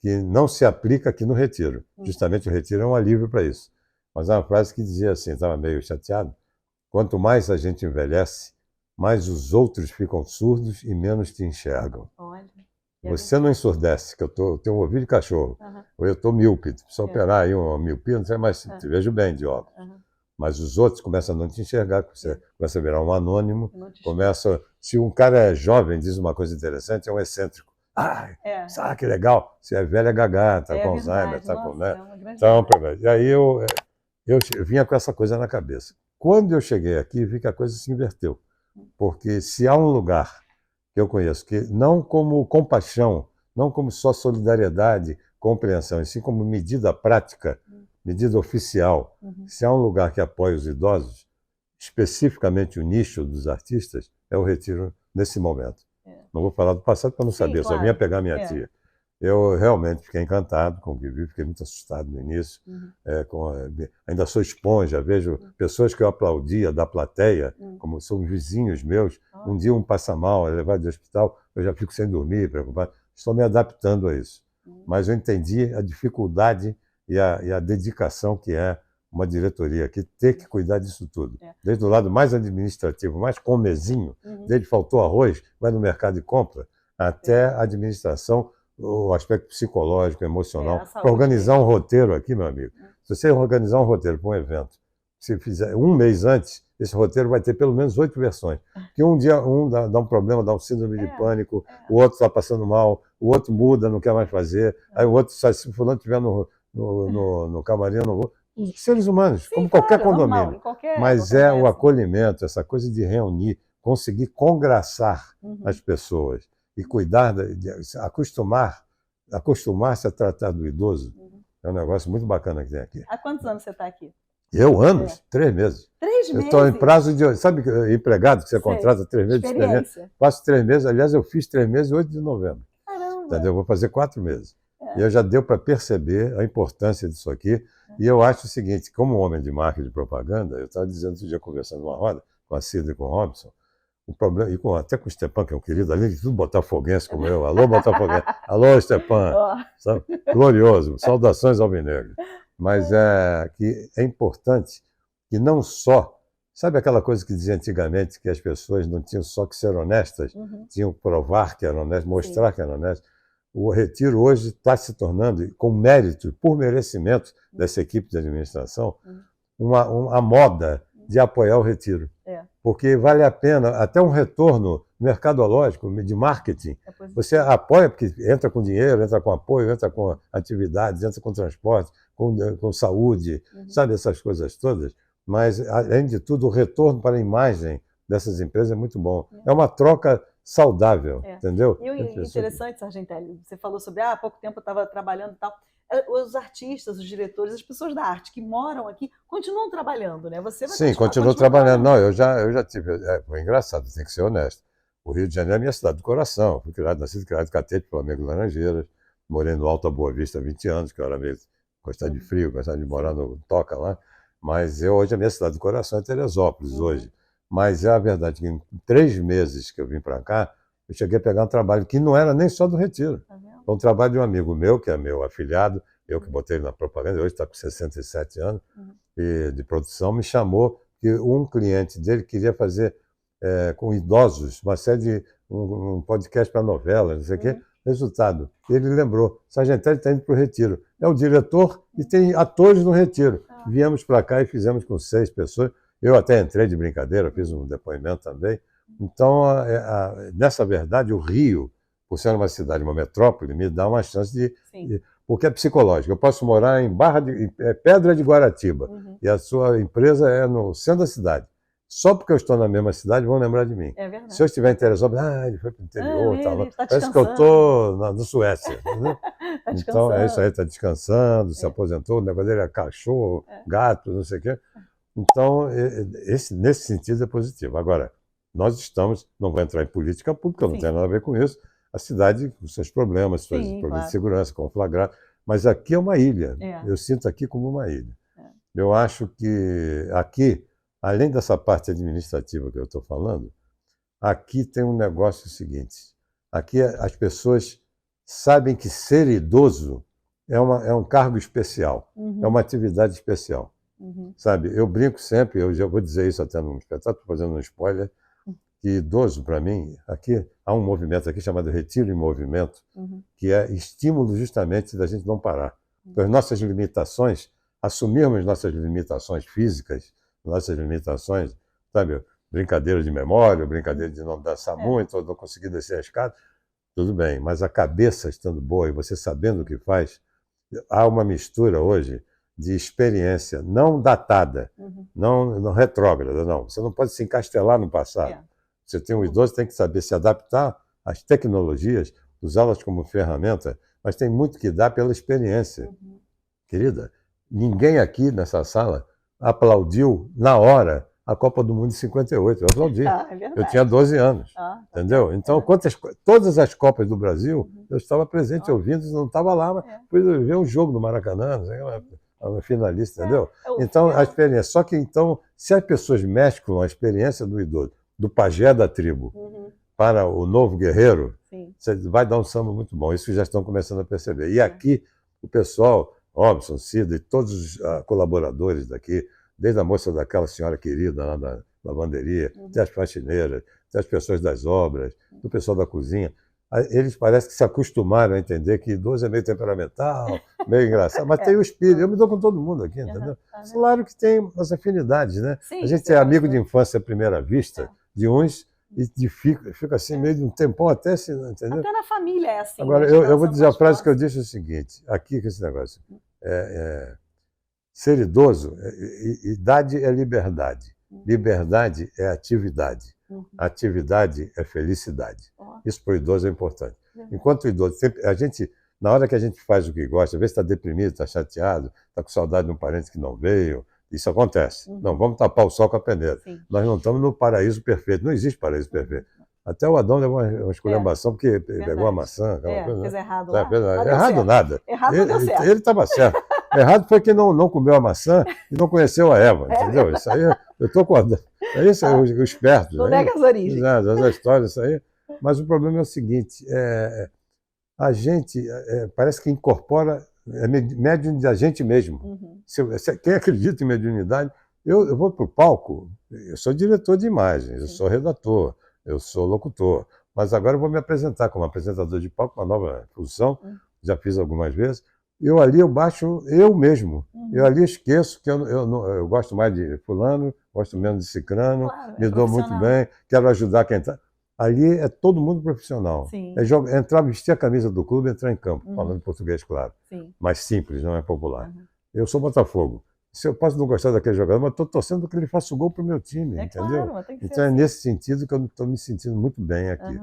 que não se aplica aqui no retiro. Justamente o retiro é um alívio para isso. Mas é uma frase que dizia assim, estava meio chateado, quanto mais a gente envelhece, mais os outros ficam surdos e menos te enxergam. Olha, você não ensurdece, que eu tenho um ouvido de cachorro, ou eu estou míope, precisa operar aí uma miopia, não sei mais se te vejo bem de óculos. Mas os outros começam a não te enxergar, você começa a virar um anônimo, se um cara é jovem, diz uma coisa interessante, é um excêntrico. Sabe que legal, você é velha gagá, está com Alzheimer, está com... E aí eu vinha com essa coisa na cabeça. Quando eu cheguei aqui, vi que a coisa se inverteu. Porque se há um lugar que eu conheço, que não como compaixão, não como só solidariedade, compreensão, e sim como medida prática, medida oficial, se há um lugar que apoia os idosos, especificamente o nicho dos artistas, é o retiro nesse momento. Não vou falar do passado para não saber, claro. Só vinha pegar minha tia. Eu realmente fiquei encantado com o que vi, fiquei muito assustado no início. Ainda sou esponja, vejo pessoas que eu aplaudia da plateia, como são vizinhos meus. Um dia um passa mal, é levado de hospital, eu já fico sem dormir, preocupado. Estou me adaptando a isso. Mas eu entendi a dificuldade e a dedicação que é uma diretoria aqui ter que cuidar disso tudo. Desde o lado mais administrativo, mais comezinho, desde faltou arroz, vai no mercado e compra, até a administração, o aspecto psicológico, emocional. Para organizar um roteiro aqui, meu amigo, se você organizar um roteiro para um evento, se fizer um mês antes, esse roteiro vai ter pelo menos 8 versões. Porque um dia dá um problema, dá um síndrome de pânico, o outro está passando mal, o outro muda, não quer mais fazer, aí o outro sai, se o fulano estiver no camarim, eu não vou. Seres humanos, como qualquer condomínio. Mas o acolhimento, essa coisa de reunir, conseguir congraçar as pessoas e cuidar, acostumar-se a tratar do idoso, é um negócio muito bacana que tem aqui. Há quantos anos você está aqui? Anos? 3 meses. 3 meses? Eu estou em prazo de... Sabe empregado que você contrata 3 meses de experiência? Faço 3 meses, aliás, eu fiz 3 meses 8 de novembro. Caramba! Entendeu? Vou fazer 4 meses. E eu já deu para perceber a importância disso aqui. E eu acho o seguinte, como homem de marketing e propaganda, eu estava dizendo outro dia, conversando numa roda, com a Cida e com o Robson, o problema, e até com o Stepan, que é um querido, além de tudo botafoguense como eu. Alô, botafoguense. Alô, Stepan. Glorioso. Saudações alvinegro. Mas que é importante que não só... Sabe aquela coisa que dizia antigamente, que as pessoas não tinham só que ser honestas, tinham que provar que eram honestas, mostrar que eram honestas. O retiro hoje está se tornando, com mérito, por merecimento dessa equipe de administração, uma moda de apoiar o retiro. Porque vale a pena, até um retorno mercadológico, de marketing. Você apoia, porque entra com dinheiro, entra com apoio, entra com atividades, entra com transporte, com saúde, sabe, essas coisas todas. Mas, além de tudo, o retorno para a imagem dessas empresas é muito bom. É uma troca saudável, entendeu? E o interessante, Sargentelli, você falou sobre, há pouco tempo eu estava trabalhando e tal. Os artistas, os diretores, as pessoas da arte que moram aqui continuam trabalhando, né? Você vai Sim, continuo trabalhando. Não, eu já tive... Foi engraçado, tem que ser honesto. O Rio de Janeiro é a minha cidade do coração. Fui nascido e criado em Catete, Flamengo, Laranjeiras. Morei no Alto da Boa Vista há 20 anos, que eu era meio... Gostava de frio, gostava de morar no Toca lá. Mas hoje a minha cidade do coração é Teresópolis, hoje. Mas é a verdade que em 3 meses que eu vim para cá, eu cheguei a pegar um trabalho que não era nem só do retiro. Foi um trabalho de um amigo meu, que é meu afilhado, eu que botei ele na propaganda, hoje está com 67 anos, e de produção, me chamou, que um cliente dele queria fazer com idosos uma série de um podcast para novela, não sei o quê. Resultado, ele lembrou, Sargentelli está indo para o retiro. É o diretor e tem atores no retiro. Viemos para cá e fizemos com 6 pessoas. Eu até entrei de brincadeira, fiz um depoimento também. Então, nessa verdade, o Rio, por ser uma cidade, uma metrópole, me dá uma chance de porque é psicológico. Eu posso morar em Pedra de Guaratiba e a sua empresa é no centro da cidade. Só porque eu estou na mesma cidade, vão lembrar de mim. É verdade. Se eu estiver em Teresópolis, ele foi para o interior, parece que eu estou na Suécia. Né? Então, é isso aí, está descansando, se aposentou, o negócio dele é cachorro, gato, não sei o quê. Então, nesse sentido é positivo. Agora, nós estamos, não vou entrar em política pública, não tem nada a ver com isso, a cidade com seus problemas, seus problemas de segurança, conflagrado, mas aqui é uma ilha, eu sinto aqui como uma ilha. Eu acho que aqui, além dessa parte administrativa que eu estou falando, aqui tem um negócio seguinte, aqui as pessoas sabem que ser idoso é um cargo especial, é uma atividade especial. Sabe, eu brinco sempre, eu já vou dizer isso até no espetáculo, estou fazendo um spoiler, que idoso, para mim, aqui há um movimento aqui chamado Retiro em Movimento, que é estímulo justamente da gente não parar. Então, as nossas limitações, assumirmos nossas limitações físicas, nossas limitações, sabe, brincadeira de memória, brincadeira de não dançar muito, ou não conseguir descer a escada, tudo bem, mas a cabeça estando boa e você sabendo o que faz, há uma mistura hoje de experiência não datada, não retrógrada, não. Você não pode se encastelar no passado. Você tem um idoso, tem que saber se adaptar às tecnologias, usá-las como ferramenta, mas tem muito que dar pela experiência. Querida, ninguém aqui nessa sala aplaudiu na hora a Copa do Mundo de 58. Eu aplaudi. Eu tinha 12 anos. Entendeu? Então, todas as Copas do Brasil, eu estava presente ouvindo, não estava lá, mas fui ver um jogo do Maracanã, não sei, uma finalista, entendeu? Então, a experiência. Só que, então, se as pessoas mesclam a experiência do idoso, do pajé da tribo, para o novo guerreiro, você vai dar um samba muito bom. Isso já estão começando a perceber. E aqui, o pessoal, Robson, Cida e todos os colaboradores daqui, desde a moça daquela senhora querida lá da lavanderia, até as faxineiras, até as pessoas das obras, do pessoal da cozinha, eles parecem que se acostumaram a entender que idoso é meio temperamental, meio engraçado, mas tem o espírito. Eu me dou com todo mundo aqui, entendeu? Claro que tem as afinidades, né? A gente é amigo de infância à primeira vista, de uns, e fica assim meio de um tempão até, entendeu? Até na família é assim. Agora, eu vou dizer a frase que eu disse o seguinte, aqui com esse negócio, ser idoso, idade é liberdade, liberdade é atividade. Atividade é felicidade. Isso para o idoso é importante. Enquanto o idoso, na hora que a gente faz o que gosta, às vezes está deprimido, está chateado, está com saudade de um parente que não veio, isso acontece. Não, vamos tapar o sol com a peneira. Nós não estamos no paraíso perfeito, não existe paraíso perfeito. Até o Adão levou uma esculhambação porque pegou a maçã. Fez errado lá. Errado nada. Errado não deu certo. Ele estava certo. Errado foi que não comeu a maçã e não conheceu a Eva, entendeu? Isso aí, eu estou acordando. É isso, os espertos. Não nega as origens. As histórias, isso aí. Mas o problema é o seguinte, a gente parece que incorpora, é médium da gente mesmo. Quem acredita em mediunidade, eu vou para o palco, eu sou diretor de imagens, eu sou redator, eu sou locutor, mas agora eu vou me apresentar como apresentador de palco, uma nova função, já fiz algumas vezes. Eu baixo eu mesmo. Eu ali esqueço que eu gosto mais de fulano, gosto menos de cicrano, me dou muito bem, quero ajudar quem está. Ali é todo mundo profissional. É entrar, vestir a camisa do clube e entrar em campo, falando português, claro. Mais simples, não é popular. Eu sou Botafogo. Se eu posso não gostar daquele jogador, mas estou torcendo que ele faça o gol para o meu time, entendeu? Claro, tem que então ser é nesse sentido que eu estou me sentindo muito bem aqui.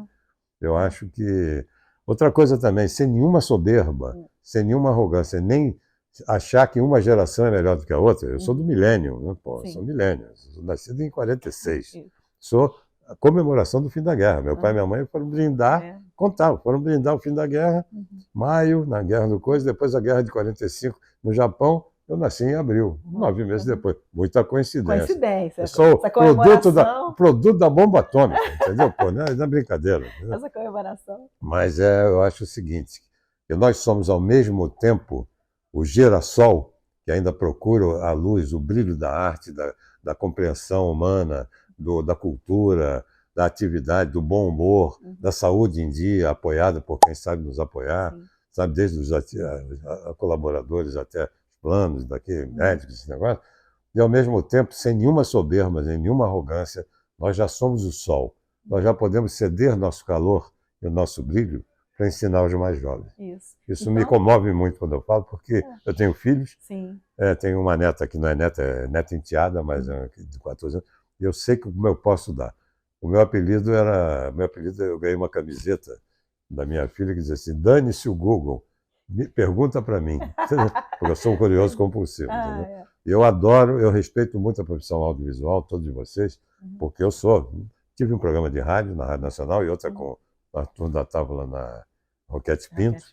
Eu acho que... Outra coisa também, sem nenhuma soberba, sem nenhuma arrogância, nem achar que uma geração é melhor do que a outra. Eu sou do milênio, né? Sou milênio, sou nascido em 46. Sou a comemoração do fim da guerra. Meu pai e minha mãe foram brindar, foram brindar o fim da guerra, maio, na Guerra do Coisa, depois a Guerra de 45 no Japão. Eu nasci em abril, 9 meses depois. Muita coincidência. Coincidência. Eu sou o produto da bomba atômica, entendeu? Pô, não é brincadeira. Entendeu? Essa comemoração. Mas eu acho o seguinte, que nós somos ao mesmo tempo o girassol, que ainda procura a luz, o brilho da arte, da compreensão humana, da cultura, da atividade, do bom humor, da saúde em dia, apoiada por quem sabe nos apoiar, sabe, desde os colaboradores até planos, daqui, médicos, esse negócio, e ao mesmo tempo, sem nenhuma soberba, sem nenhuma arrogância, nós já somos o sol. Nós já podemos ceder nosso calor e o nosso brilho para ensinar os mais jovens. Isso então, me comove muito quando eu falo, porque eu tenho filhos, tenho uma neta que não é neta, é neta enteada, mas de 14 anos, e eu sei como eu posso dar. O meu apelido, eu ganhei uma camiseta da minha filha que dizia assim, dane-se o Google, pergunta para mim, porque eu sou um curioso compulsivo. Eu adoro, eu respeito muito a profissão audiovisual, todos vocês, porque eu sou tive um programa de rádio na Rádio Nacional e outra com a turma da Távola na Roquete Pinto,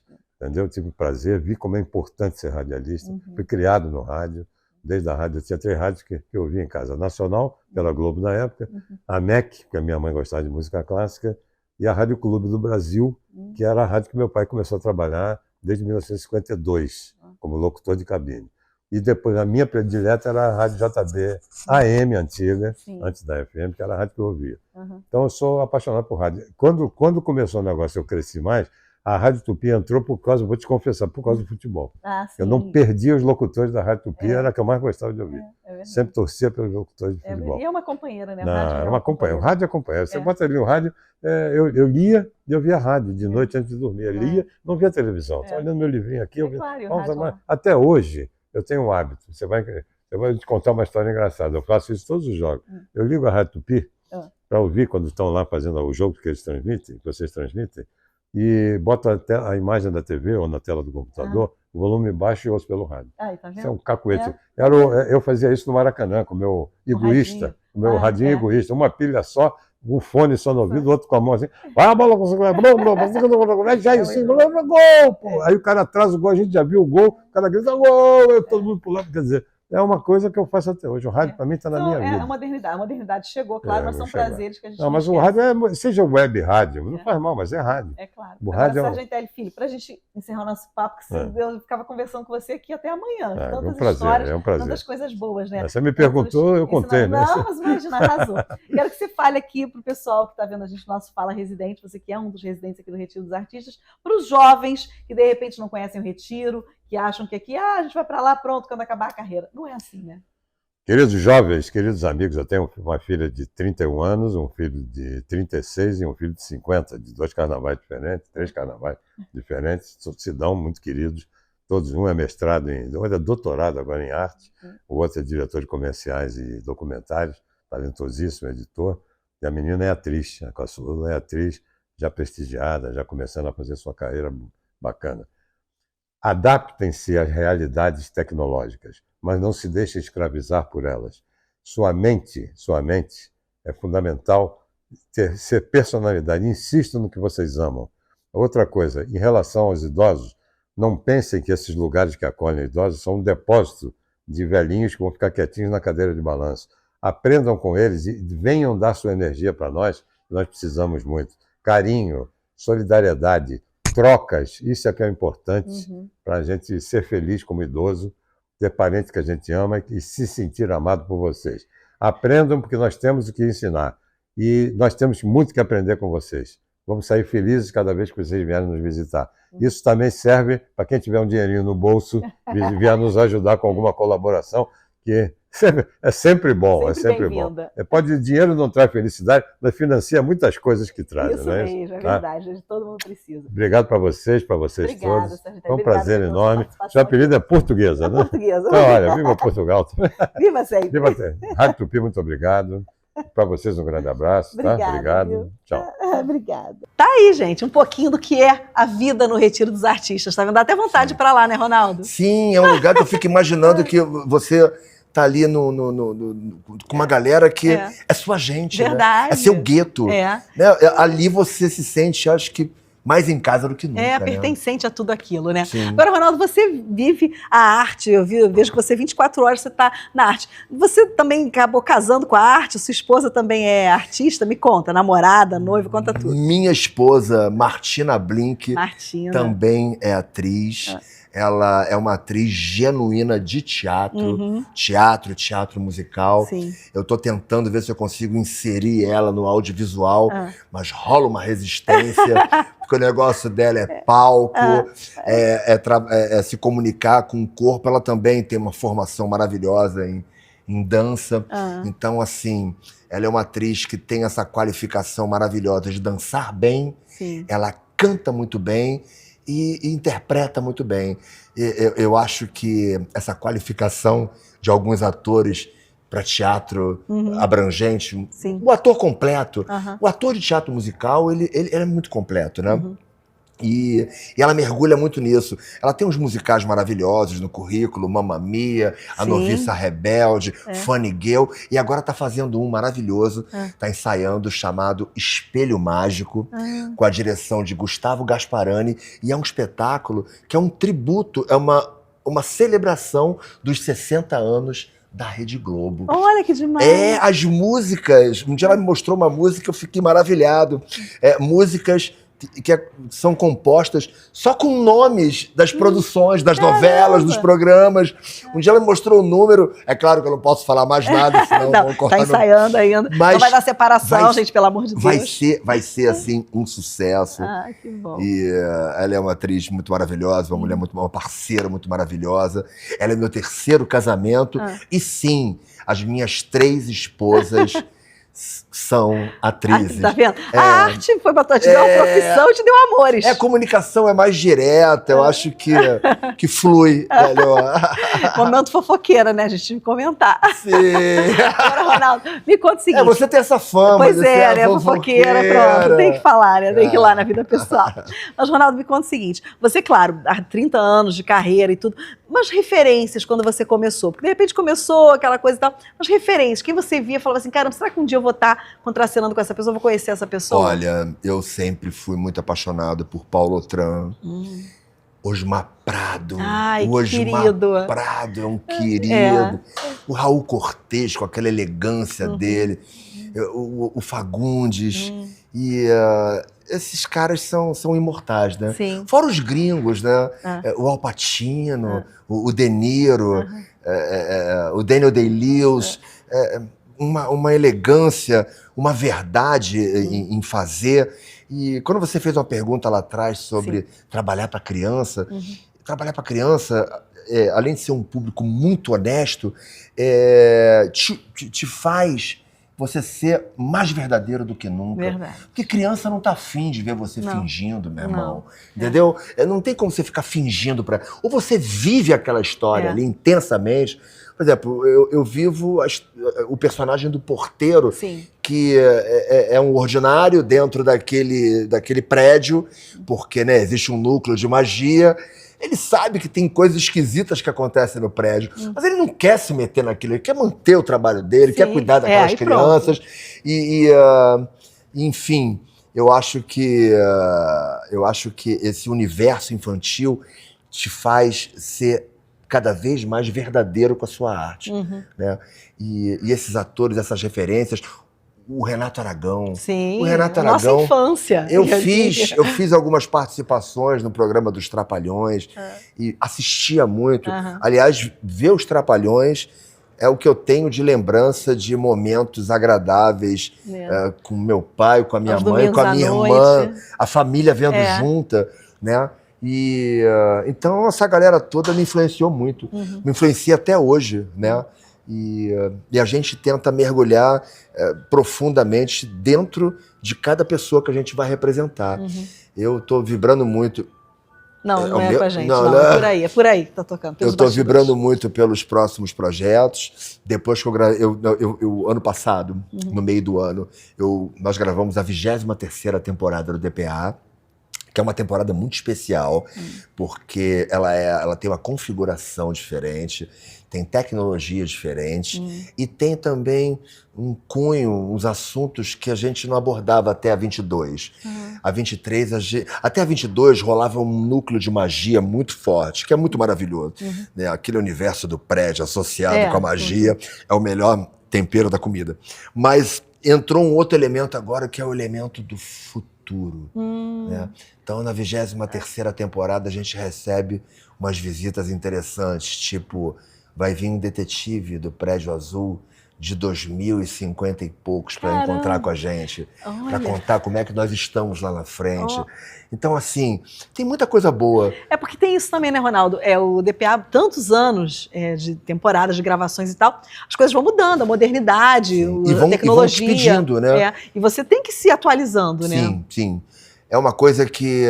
entendeu? Tive o prazer, vi como é importante ser radialista. Fui criado no rádio, desde a rádio, eu tinha 3 rádios que eu ouvia em casa. A Nacional, que era a Globo na época, a MEC, porque a minha mãe gostava de música clássica, e a Rádio Clube do Brasil, que era a rádio que meu pai começou a trabalhar desde 1952, como locutor de cabine. E depois a minha predileta era a Rádio JB AM antiga, antes da FM, que era a rádio que eu ouvia. Então eu sou apaixonado por rádio. Quando começou o negócio, eu cresci mais, a Rádio Tupi entrou por causa, vou te confessar, por causa do futebol. Eu não perdia os locutores da Rádio Tupi, era a que eu mais gostava de ouvir. Sempre torcia pelos locutores de futebol. E é uma companheira, né? Não, era uma companheira. O rádio é companheiro. Você bota ali o rádio, eu lia e eu via rádio de noite antes de dormir. Eu lia, não via televisão. Estou olhando meu livrinho aqui. Até hoje, eu tenho um hábito. Eu vou te contar uma história engraçada. Eu faço isso todos os jogos. Eu ligo a Rádio Tupi para ouvir quando estão lá fazendo o jogo que eles transmitem, que vocês transmitem, e boto a imagem da TV ou na tela do computador, o volume baixo e ouço pelo rádio. Tá Isso é um cacuete. Eu fazia isso no Maracanã, com o meu egoísta, o meu radinho egoísta, uma pilha só, um fone só no ouvido, o outro com a mão assim, vai a bola, gol, pô! Aí o cara atrasa o gol, a gente já viu o gol, o cara grita, gol, todo mundo pulando, quer dizer, é uma coisa que eu faço até hoje. O rádio, para mim, está na minha vida. É a modernidade. A modernidade chegou, claro, mas são prazeres que a gente não mas o rádio, seja web rádio, não faz mal, mas é rádio. É claro. O rádio Sargentelli, filho, para a gente encerrar o nosso papo, que eu ficava conversando com você aqui até amanhã. É um prazer, é um prazer. Tantas coisas boas, né? Você me perguntou, eu contei, né? Não, mas imagina, arrasou. Quero que você fale aqui para o pessoal que está vendo a gente no nosso Fala Residente, você que é um dos residentes aqui do Retiro dos Artistas, para os jovens que de repente não conhecem o Retiro, que acham que aqui, a gente vai para lá, pronto, quando acabar a carreira. Não é assim, né? Queridos jovens, queridos amigos, eu tenho uma filha de 31 anos, um filho de 36 e um filho de 50, de 2 carnavais diferentes, 3 carnavais diferentes, se dão muito queridos, todos. Um é mestrado, um é doutorado agora em arte, o outro é diretor de comerciais e documentários, talentosíssimo editor, e a menina é atriz, a caçula é atriz, já prestigiada, já começando a fazer sua carreira bacana. Adaptem-se às realidades tecnológicas, mas não se deixem escravizar por elas. Sua mente é fundamental ser personalidade. Insistam no que vocês amam. Outra coisa, em relação aos idosos, não pensem que esses lugares que acolhem idosos são um depósito de velhinhos que vão ficar quietinhos na cadeira de balanço. Aprendam com eles e venham dar sua energia para nós, que nós precisamos muito. Carinho, solidariedade, trocas, isso é que é importante para a gente ser feliz como idoso, ter parentes que a gente ama e se sentir amado por vocês. Aprendam, porque nós temos o que ensinar. E nós temos muito que aprender com vocês. Vamos sair felizes cada vez que vocês vierem nos visitar. Isso também serve para quem tiver um dinheirinho no bolso e vier nos ajudar com alguma colaboração, que é sempre bom, sempre bom. Dinheiro não traz felicidade, mas financia muitas coisas que trazem. Isso mesmo, é verdade, todo mundo precisa. Obrigado para vocês todos. Sargentelli. Foi um prazer enorme. Seu apelido é Portuguesa, né? Portuguesa. Então, olha, viva Portugal. Viva sempre. Viva sempre. Rádio Tupi, muito obrigado. Para vocês um grande abraço, tá? Obrigado. Tchau. Obrigada. Tá aí, gente, um pouquinho do que é a vida no Retiro dos Artistas, tá vendo? Dá até vontade de ir para lá, né, Ronaldo? Sim, é um lugar que eu fico imaginando que você tá ali com uma galera que é sua gente, verdade. Né? É seu gueto. Né? Ali você se sente, acho que, mais em casa do que nunca. Pertencente a tudo aquilo, né? Sim. Agora, Ronaldo, você vive a arte, eu vejo que você 24 horas você está na arte. Você também acabou casando com a arte, sua esposa também é artista? Me conta, namorada, noiva, conta tudo. Minha esposa, Martina Blink, também é atriz. Ela é uma atriz genuína de teatro, teatro musical. Sim. Eu estou tentando ver se eu consigo inserir ela no audiovisual, mas rola uma resistência, porque o negócio dela é palco, é se comunicar com o corpo. Ela também tem uma formação maravilhosa em dança. Então, assim, ela é uma atriz que tem essa qualificação maravilhosa de dançar bem, ela canta muito bem, e interpreta muito bem. Eu acho que essa qualificação de alguns atores para teatro abrangente, o ator completo, o ator de teatro musical, ele é muito completo, né? E ela mergulha muito nisso. Ela tem uns musicais maravilhosos no currículo, Mamma Mia, A Noviça Rebelde, Funny Girl, e agora está fazendo um maravilhoso, está ensaiando, chamado Espelho Mágico, com a direção de Gustavo Gasparani, e é um espetáculo que é um tributo, é uma celebração dos 60 anos da Rede Globo. Olha que demais! As músicas, um dia ela me mostrou uma música, eu fiquei maravilhado, músicas que são compostas só com nomes das produções, das novelas, dos programas. Um dia ela me mostrou o número, é claro que eu não posso falar mais nada, senão não, vão cortar. Tá ensaiando ainda, mas não vai dar separação, gente, pelo amor de Deus. Vai ser assim, um sucesso. Que bom. E ela é uma atriz muito maravilhosa, uma mulher uma parceira muito maravilhosa. Ela é meu 3º casamento. E sim, as minhas 3 esposas são atrizes. Tá vendo? A arte foi pra te dar uma profissão e te deu amores. A comunicação é mais direta, eu acho que flui melhor. Momento fofoqueira, né? A gente tinha que comentar. Sim. Agora, Ronaldo, me conta o seguinte. Você tem essa fama. Pois né? Fofoqueira, pronto. Tem que falar, né? Tem que ir lá na vida pessoal. Mas, Ronaldo, me conta o seguinte. Você, claro, há 30 anos de carreira e tudo, mas referências quando você começou? Porque, de repente, começou aquela coisa e tal, mas referências. Quem você via falava assim, caramba, será que um dia eu vou estar contracenando com essa pessoa, vou conhecer essa pessoa? Olha, eu sempre fui muito apaixonado por Paulo Otran. Osmar Prado. Ai, o Osmar querido. Prado é um querido. O Raul Cortez, com aquela elegância dele. O Fagundes. E esses caras são imortais, né? Sim. Fora os gringos, né? O Al Pacino, o De Niro, o Daniel Day-Lewis. Uma elegância, uma verdade em fazer. E quando você fez uma pergunta lá atrás sobre trabalhar para criança, trabalhar para criança, além de ser um público muito honesto, te faz você ser mais verdadeiro do que nunca. Verdade. Porque criança não tá afim de ver você fingindo, meu irmão. Entendeu? Não tem como você ficar fingindo para... Ou você vive aquela história ali intensamente. Por exemplo, eu vivo o personagem do porteiro, que é um ordinário dentro daquele prédio, porque existe um núcleo de magia. Ele sabe que tem coisas esquisitas que acontecem no prédio, mas ele não quer se meter naquilo, ele quer manter o trabalho dele, quer cuidar daquelas crianças. Enfim, eu acho que esse universo infantil te faz ser cada vez mais verdadeiro com a sua arte. Né? E esses atores, essas referências, o Renato Aragão. Sim, o Renato Aragão, nossa infância. Eu fiz algumas participações no programa dos Trapalhões e assistia muito. Aliás, ver os Trapalhões é o que eu tenho de lembrança de momentos agradáveis com meu pai, com a minha mãe, com a minha irmã, a família vendo junta, né? E então essa galera toda me influenciou muito, me influencia até hoje, né? E a gente tenta mergulhar profundamente dentro de cada pessoa que a gente vai representar. Eu estou vibrando muito. Não é com a gente, não, é por aí que tá tocando. Eu estou vibrando muito pelos próximos projetos. Depois que eu ano passado, no meio do ano, nós gravamos a 23ª temporada do DPA, que é uma temporada muito especial, porque ela tem uma configuração diferente, tem tecnologia diferente e tem também um cunho, uns assuntos que a gente não abordava até a 22. A 23, até a 22 rolava um núcleo de magia muito forte, que é muito maravilhoso. Né? Aquele universo do prédio associado com a magia é o melhor tempero da comida. Mas entrou um outro elemento agora, que é o elemento do futuro. Né? Então, na 23ª temporada, a gente recebe umas visitas interessantes, tipo, vai vir um detetive do Prédio Azul de 2050 e poucos para encontrar com a gente, para contar como é que nós estamos lá na frente. Então, assim, tem muita coisa boa. É porque tem isso também, né, Ronaldo? O DPA, tantos anos de temporadas, de gravações e tal, as coisas vão mudando, a modernidade, a tecnologia. E vão te pedindo, né? E você tem que ir se atualizando, né? Sim, sim. É uma coisa que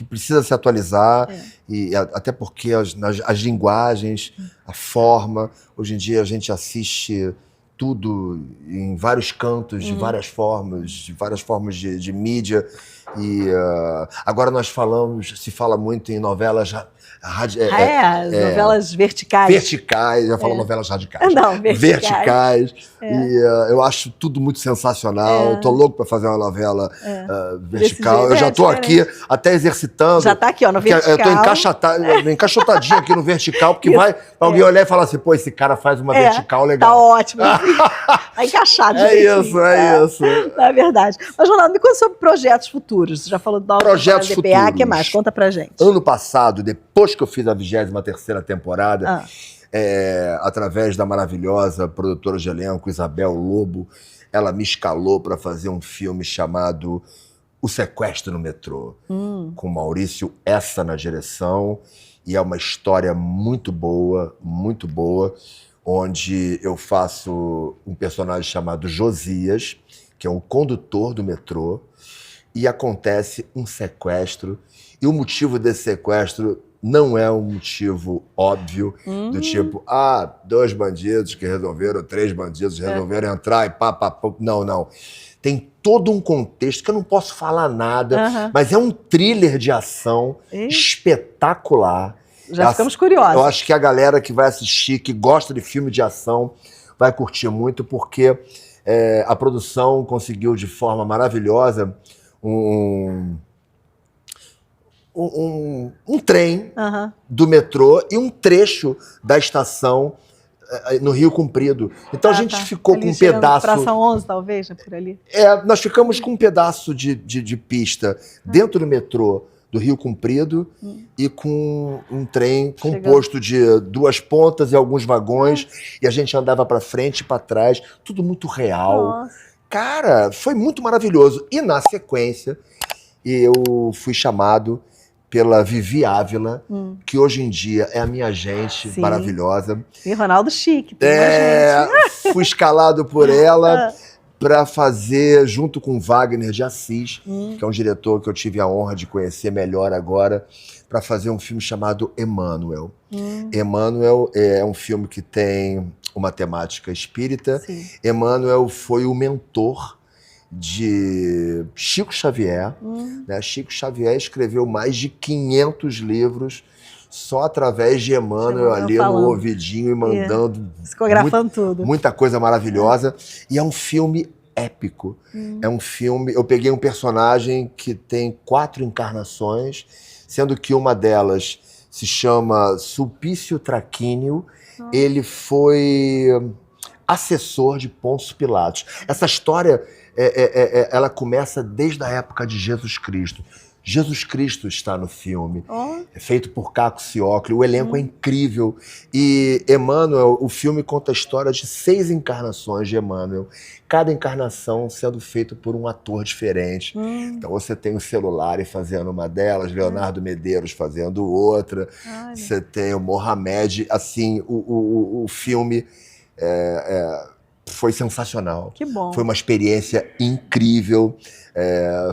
precisa se atualizar, e até porque as linguagens, a forma, hoje em dia a gente assiste tudo, em vários cantos, de várias formas de mídia. E agora se fala muito em novelas novelas verticais. Verticais, eu falo novelas radicais. Não, verticais. E eu acho tudo muito sensacional. Tô louco para fazer uma novela vertical. Eu já tô aqui até exercitando. Já tá aqui, ó, no vertical. Eu tô encaixotadinho aqui no vertical, porque vai alguém olhar e falar assim, pô, esse cara faz uma vertical legal. Tá ótimo. Tá encaixado. É isso. É verdade. Mas, Ronaldo, me conta sobre projetos futuros. Você já falou do Projetos futuros. O que mais? Conta pra gente. Ano passado, depois que eu fiz a 23ª temporada, através da maravilhosa produtora de elenco, Isabel Lobo, ela me escalou para fazer um filme chamado O Sequestro no Metrô, com Maurício Essa na direção, e é uma história muito boa, onde eu faço um personagem chamado Josias, que é um condutor do metrô, e acontece um sequestro, e o motivo desse sequestro não é um motivo óbvio, do tipo, 2 bandidos que resolveram, 3 bandidos que resolveram entrar e pá. Não. Tem todo um contexto que eu não posso falar nada, mas é um thriller de ação espetacular. Já ficamos curiosos. Eu acho que a galera que vai assistir, que gosta de filme de ação, vai curtir muito, porque a produção conseguiu de forma maravilhosa um trem do metrô e um trecho da estação no Rio Comprido. Então a gente ficou com um pedaço... Praça 11, talvez, por ali. Nós ficamos com um pedaço de pista dentro do metrô do Rio Comprido e com um trem composto de 2 pontas e alguns vagões, e a gente andava para frente e para trás, tudo muito real. Nossa. Cara, foi muito maravilhoso. E na sequência, eu fui chamado pela Vivi Ávila, que hoje em dia é a minha agente maravilhosa. E Ronaldo Chique, fui escalado por ela para fazer, junto com Wagner de Assis, que é um diretor que eu tive a honra de conhecer melhor agora, para fazer um filme chamado Emmanuel. Emmanuel é um filme que tem uma temática espírita. Emmanuel foi o mentor de Chico Xavier. Chico Xavier escreveu mais de 500 livros só através de Emmanuel ali no ouvidinho e mandando psicografando tudo. Muita coisa maravilhosa. E é um filme épico. É um filme... Eu peguei um personagem que tem 4 encarnações, sendo que uma delas se chama Sulpício Traquínio. Ele foi assessor de Pôncio Pilatos. Essa história... ela começa desde a época de Jesus Cristo. Jesus Cristo está no filme, é feito por Caco Ciocli, o elenco é incrível. E Emmanuel, o filme conta a história de 6 encarnações de Emmanuel, cada encarnação sendo feita por um ator diferente. Então você tem o Celulari fazendo uma delas, Leonardo Medeiros fazendo outra, você tem o Mohamed, assim, o filme foi sensacional. Que bom. Foi uma experiência incrível,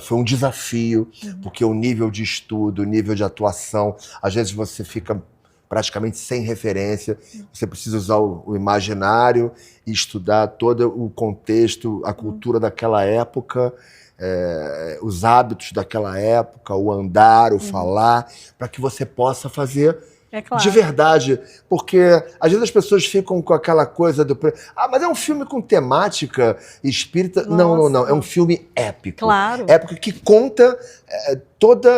foi um desafio, porque o nível de estudo, o nível de atuação, às vezes você fica praticamente sem referência, você precisa usar o imaginário e estudar todo o contexto, a cultura daquela época, os hábitos daquela época, o andar, o falar, para que você possa fazer de verdade, porque às vezes as pessoas ficam com aquela coisa do... mas é um filme com temática espírita. Não, é um filme épico. Épico que conta toda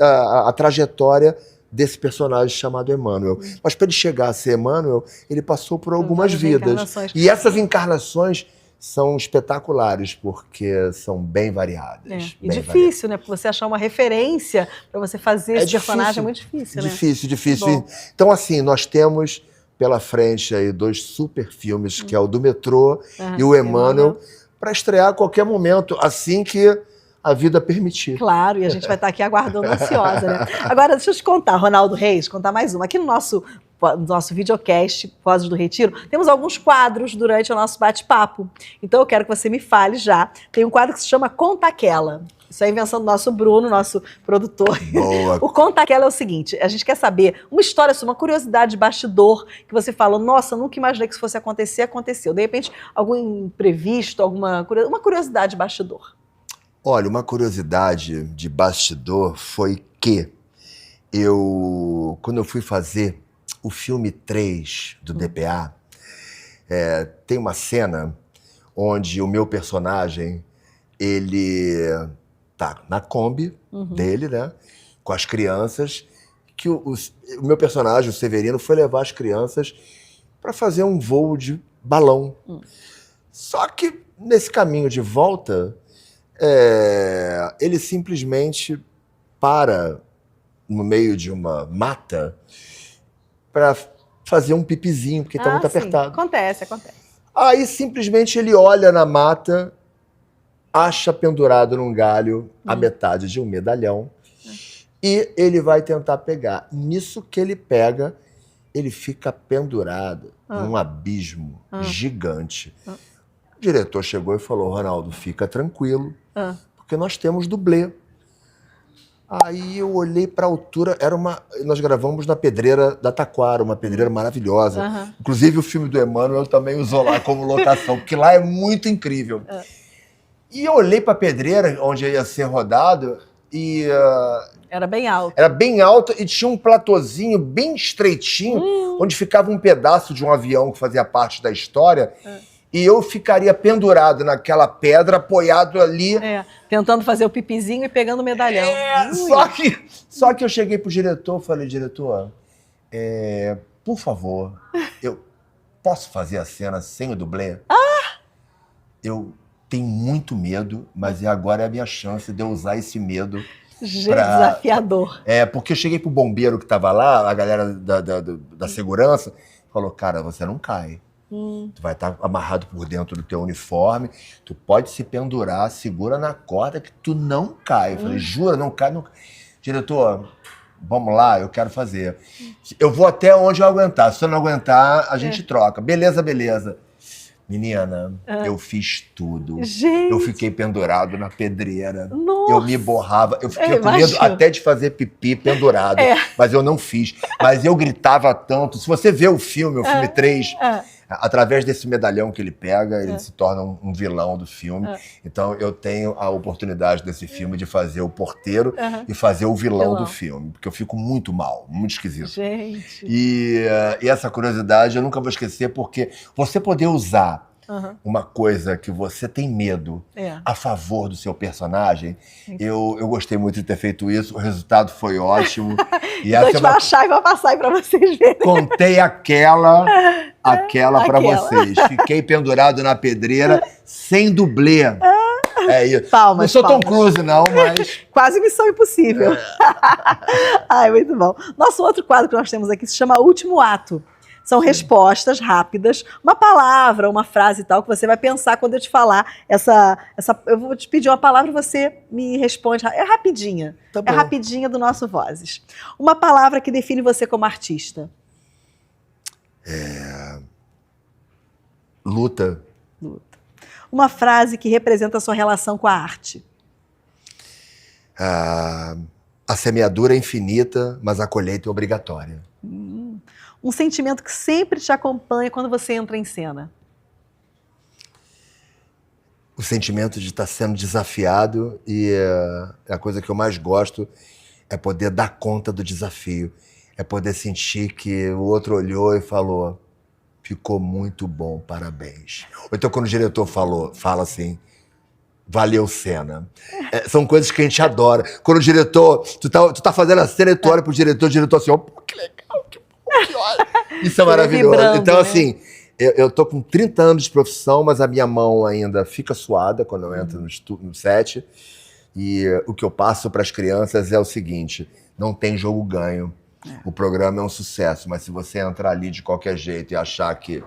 a trajetória desse personagem chamado Emmanuel. Mas para ele chegar a ser Emmanuel, ele passou por algumas vidas. E essas encarnações são espetaculares, porque são bem variadas. E difícil, né? Porque você achar uma referência para você fazer esse personagem é muito difícil, né? Difícil. Então, assim, nós temos pela frente aí 2 super filmes, que é o do Metrô e o Emmanuel, para estrear a qualquer momento, assim que a vida permitir. Claro, e a gente vai estar aqui aguardando ansiosa, né? Agora, deixa eu te contar, Ronaldo Reis, contar mais uma. Aqui no nosso videocast, Vozes do Retiro, temos alguns quadros durante o nosso bate-papo. Então eu quero que você me fale já. Tem um quadro que se chama Conta Aquela. Isso é a invenção do nosso Bruno, nosso produtor. Boa. O Conta Aquela é o seguinte, a gente quer saber uma história sua, uma curiosidade de bastidor, que você fala, nossa, nunca imaginei que isso fosse acontecer, aconteceu. De repente, algum imprevisto, uma curiosidade de bastidor. Olha, uma curiosidade de bastidor foi que quando eu fui fazer o filme 3 do DPA, tem uma cena onde o meu personagem, ele tá na Kombi dele, né, com as crianças, que o meu personagem, o Severino, foi levar as crianças para fazer um voo de balão. Só que nesse caminho de volta, ele simplesmente para no meio de uma mata para fazer um pipizinho, porque tá muito apertado. Acontece. Aí simplesmente ele olha na mata, acha pendurado num galho a metade de um medalhão e ele vai tentar pegar. Nisso que ele pega, ele fica pendurado num abismo gigante. O diretor chegou e falou, Ronaldo, fica tranquilo, porque nós temos dublê. Aí eu olhei para a altura, nós gravamos na Pedreira da Taquara, uma pedreira maravilhosa. Inclusive o filme do Emanuel também usou lá como locação, porque lá é muito incrível. E eu olhei para a pedreira, onde ia ser rodado, e... Era bem alto. Era bem alto e tinha um platôzinho bem estreitinho, onde ficava um pedaço de um avião que fazia parte da história. E eu ficaria pendurado naquela pedra, apoiado ali. Tentando fazer o pipizinho e pegando o medalhão. Só que eu cheguei pro diretor e falei, diretor, por favor, eu posso fazer a cena sem o dublê? Eu tenho muito medo, mas agora é a minha chance de eu usar esse medo. Desafiador. Porque eu cheguei pro bombeiro que tava lá, a galera da segurança, falou, cara, você não cai. Tu vai estar amarrado por dentro do teu uniforme, tu pode se pendurar, segura na corda que tu não cai. Eu falei, jura, não cai, não cai. Diretor, vamos lá, eu quero fazer. Eu vou até onde eu aguentar, se eu não aguentar, a gente troca. Beleza. Menina, eu fiz tudo. Gente. Eu fiquei pendurado na pedreira. Nossa. Eu me borrava. Eu fiquei com medo até de fazer pipi pendurado. Mas eu não fiz. Mas eu gritava tanto. Se você vê o filme 3... Através desse medalhão que ele pega, ele se torna um vilão do filme. Então eu tenho a oportunidade desse filme de fazer o porteiro e fazer o vilão do filme. Porque eu fico muito mal, muito esquisito. Gente. E essa curiosidade eu nunca vou esquecer, porque você poder usar uma coisa que você tem medo a favor do seu personagem, eu gostei muito de ter feito isso, o resultado foi ótimo. E então a gente vai achar e vai passar aí pra vocês verem. Contei aquela pra vocês. Fiquei pendurado na pedreira, sem dublê. É isso. Palmas, não sou Tom Cruise, não, mas... Quase Missão Impossível. Ai, muito bom. Nosso outro quadro que nós temos aqui se chama Último Ato. São respostas rápidas, uma palavra, uma frase e tal, que você vai pensar quando eu te falar eu vou te pedir uma palavra e você me responde. É rapidinha. Tá bom. É rapidinha do nosso Vozes. Uma palavra que define você como artista. Luta. Uma frase que representa a sua relação com a arte. A semeadura é infinita, mas a colheita é obrigatória. Um sentimento que sempre te acompanha quando você entra em cena. O sentimento de estar sendo desafiado e a coisa que eu mais gosto é poder dar conta do desafio. É poder sentir que o outro olhou e falou, ficou muito bom, parabéns. Ou então quando o diretor fala assim, valeu cena. São coisas que a gente adora. Quando o diretor, tu tá fazendo a cena e tu olha pro diretor, o diretor assim, pô, que legal, que bom, que olha. Isso é maravilhoso. Vibrando, então, né? assim, eu tô com 30 anos de profissão, mas a minha mão ainda fica suada quando eu entro no set. E o que eu passo para as crianças é o seguinte, não tem jogo ganho. O programa é um sucesso, mas se você entrar ali de qualquer jeito e achar que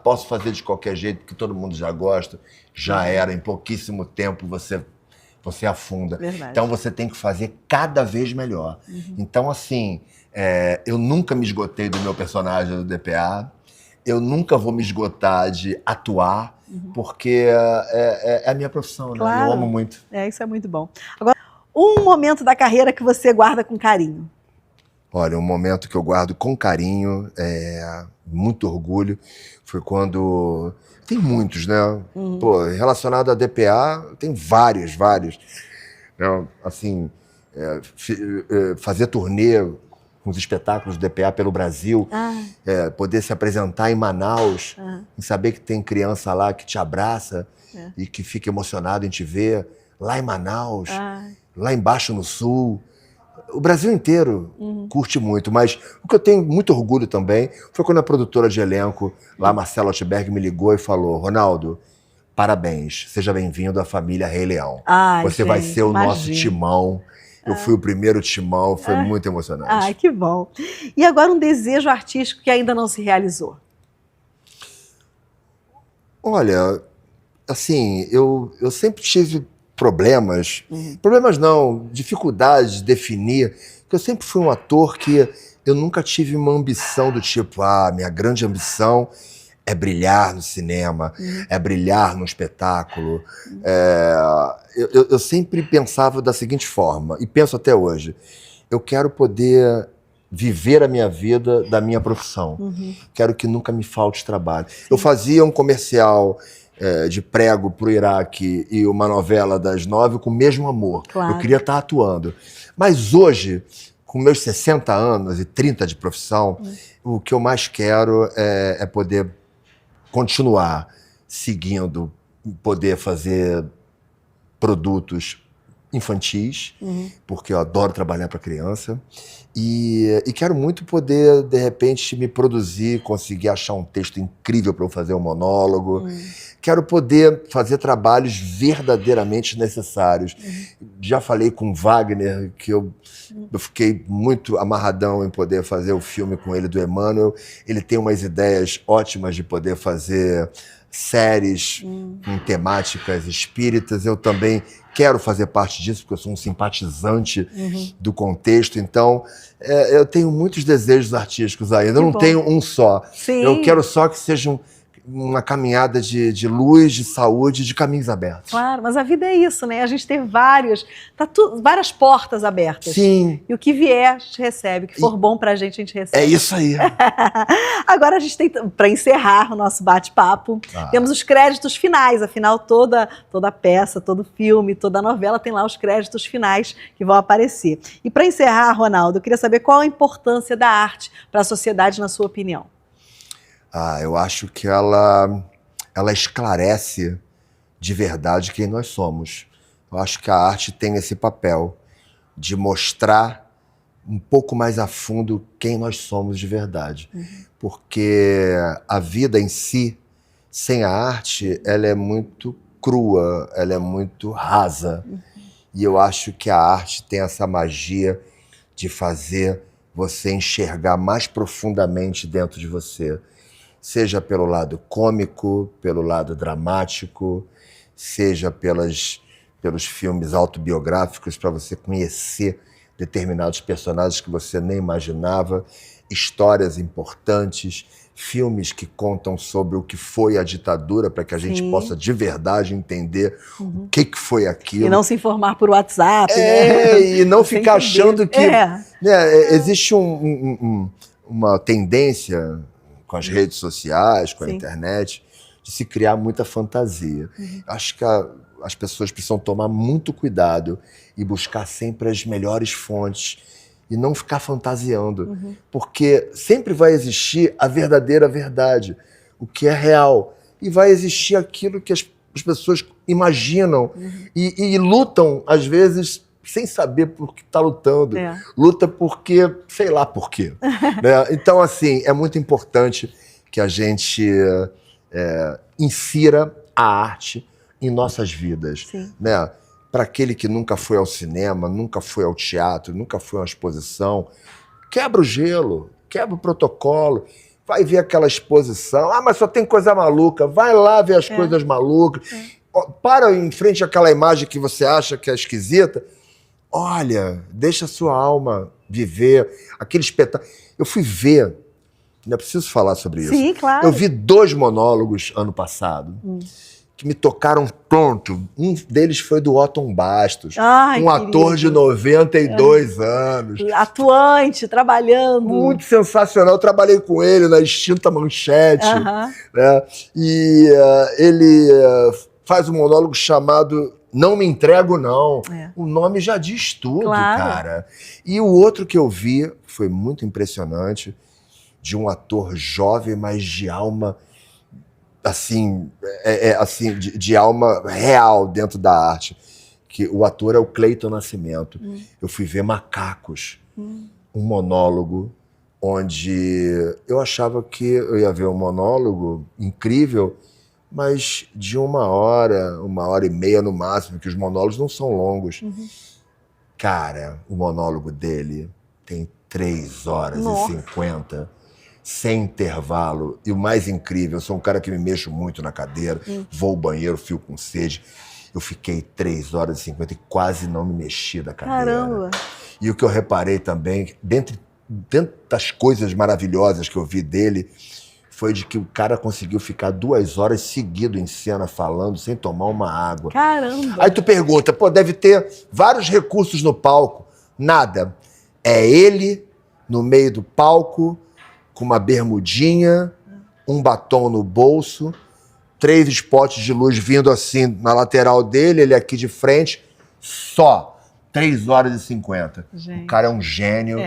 posso fazer de qualquer jeito, que todo mundo já gosta, já era, em pouquíssimo tempo você afunda. Verdade. Então você tem que fazer cada vez melhor. Então, assim, eu nunca me esgotei do meu personagem do DPA, eu nunca vou me esgotar de atuar, porque é a minha profissão, Claro. né? Eu amo muito. Isso é muito bom. Agora, um momento da carreira que você guarda com carinho. Olha, um momento que eu guardo com carinho, muito orgulho, foi quando... Tem muitos, né? Pô, relacionado a DPA, tem vários. Né? Assim, fazer turnê com os espetáculos do DPA pelo Brasil, poder se apresentar em Manaus, e saber que tem criança lá que te abraça e que fica emocionado em te ver, lá em Manaus, lá embaixo no Sul. O Brasil inteiro curte muito, mas o que eu tenho muito orgulho também foi quando a produtora de elenco, lá Marcela Altberg, me ligou e falou: Ronaldo, parabéns, seja bem-vindo à família Rei Leão. Você vai ser o nosso timão. Eu fui o primeiro timão, foi muito emocionante. Que bom. E agora um desejo artístico que ainda não se realizou. Olha, assim, eu sempre tive problemas não, dificuldades de definir, porque eu sempre fui um ator que eu nunca tive uma ambição do tipo, minha grande ambição é brilhar no cinema, é brilhar no espetáculo. Eu sempre pensava da seguinte forma, e penso até hoje, eu quero poder viver a minha vida da minha profissão. Quero que nunca me falte trabalho. Eu fazia um comercial de prego para o Iraque e uma novela das 9 com o mesmo amor. Claro. Eu queria estar atuando. Mas hoje, com meus 60 anos e 30 de profissão, o que eu mais quero é poder continuar seguindo, poder fazer produtos infantis, porque eu adoro trabalhar para criança, e quero muito poder, de repente, me produzir, conseguir achar um texto incrível para eu fazer um monólogo. Quero poder fazer trabalhos verdadeiramente necessários. Já falei com Wagner, que eu fiquei muito amarradão em poder fazer o filme com ele do Emmanuel. Ele tem umas ideias ótimas de poder fazer séries com temáticas espíritas. Eu também quero fazer parte disso, porque eu sou um simpatizante do contexto. Então, eu tenho muitos desejos artísticos ainda. Eu não tenho um só. Sim. Eu quero só que seja uma caminhada de luz, de saúde, de caminhos abertos. Claro, mas a vida é isso, né? A gente tem várias portas abertas. Sim. E o que vier, a gente recebe. O que for bom pra gente, a gente recebe. É isso aí. Agora a gente tem, para encerrar o nosso bate-papo, temos os créditos finais. Afinal, toda peça, todo filme, toda novela tem lá os créditos finais que vão aparecer. E para encerrar, Ronaldo, eu queria saber qual a importância da arte para a sociedade, na sua opinião. Eu acho que ela esclarece de verdade quem nós somos. Eu acho que a arte tem esse papel de mostrar um pouco mais a fundo quem nós somos de verdade. Porque a vida em si, sem a arte, ela é muito crua, ela é muito rasa. E eu acho que a arte tem essa magia de fazer você enxergar mais profundamente dentro de você. Seja pelo lado cômico, pelo lado dramático, seja pelos filmes autobiográficos, para você conhecer determinados personagens que você nem imaginava, histórias importantes, filmes que contam sobre o que foi a ditadura, para que a gente possa de verdade entender o que foi aquilo. E não se informar por WhatsApp. Né? E não ficar achando que... existe uma tendência com as redes sociais, com a internet, de se criar muita fantasia. Acho que as pessoas precisam tomar muito cuidado e buscar sempre as melhores fontes e não ficar fantasiando, porque sempre vai existir a verdadeira verdade, o que é real, e vai existir aquilo que as pessoas imaginam e lutam, às vezes, sem saber por que está lutando. Luta porque, sei lá por quê. Né? Então, assim, é muito importante que a gente insira a arte em nossas vidas. Né? Para aquele que nunca foi ao cinema, nunca foi ao teatro, nunca foi a uma exposição, quebra o gelo, quebra o protocolo, vai ver aquela exposição, mas só tem coisa maluca, vai lá ver as coisas malucas, para em frente àquela imagem que você acha que é esquisita, olha, deixa a sua alma viver aquele espetáculo. Eu fui ver Ainda preciso falar sobre isso. Sim, claro. Eu vi 2 monólogos ano passado que me tocaram tanto. Um deles foi do Otton Bastos, Ai, um ator de 92 anos. Atuante, trabalhando. Muito sensacional. Eu trabalhei com ele na extinta Manchete. Né? E ele faz um monólogo chamado Não Me Entrego, Não. O nome já diz tudo, cara. E o outro que eu vi foi muito impressionante, de um ator jovem, mas de alma, assim, assim de alma real dentro da arte. Que o ator é o Cleiton Nascimento. Eu fui ver Macacos, um monólogo, onde eu achava que eu ia ver um monólogo incrível, mas de 1 hora, 1h30 no máximo, que os monólogos não são longos. Cara, o monólogo dele tem 3 horas e 50, sem intervalo. E o mais incrível, eu sou um cara que me mexo muito na cadeira, vou ao banheiro, fio com sede. Eu fiquei 3 horas e 50 e quase não me mexi da cadeira. Caramba! E o que eu reparei também, dentro das coisas maravilhosas que eu vi dele, foi de que o cara conseguiu ficar 2 horas seguido em cena falando, sem tomar uma água. Caramba! Aí tu pergunta, pô, deve ter vários recursos no palco. Nada. É ele no meio do palco, com uma bermudinha, um batom no bolso, 3 spots de luz vindo assim na lateral dele, ele aqui de frente, só. 3 horas e 50. Gente. O cara é um gênio.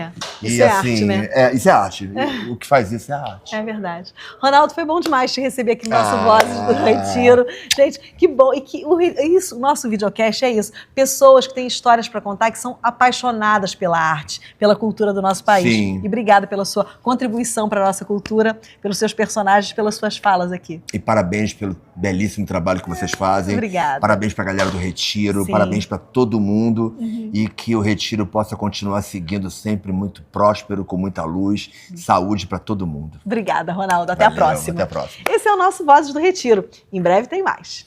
Isso é arte, né? Isso é arte. O que faz isso é arte. É verdade. Ronaldo, foi bom demais te receber aqui no nosso Vozes do Retiro. Gente, que bom. E que o nosso videocast é isso. Pessoas que têm histórias para contar, que são apaixonadas pela arte, pela cultura do nosso país. Sim. E obrigada pela sua contribuição para a nossa cultura, pelos seus personagens, pelas suas falas aqui. E parabéns pelo belíssimo trabalho que vocês fazem. Obrigada. Parabéns para a galera do Retiro. Sim. Parabéns para todo mundo. E que o Retiro possa continuar seguindo sempre muito próspero, com muita luz, saúde para todo mundo. Obrigada, Ronaldo. Até a próxima. Até a próxima. Esse é o nosso Vozes do Retiro. Em breve tem mais.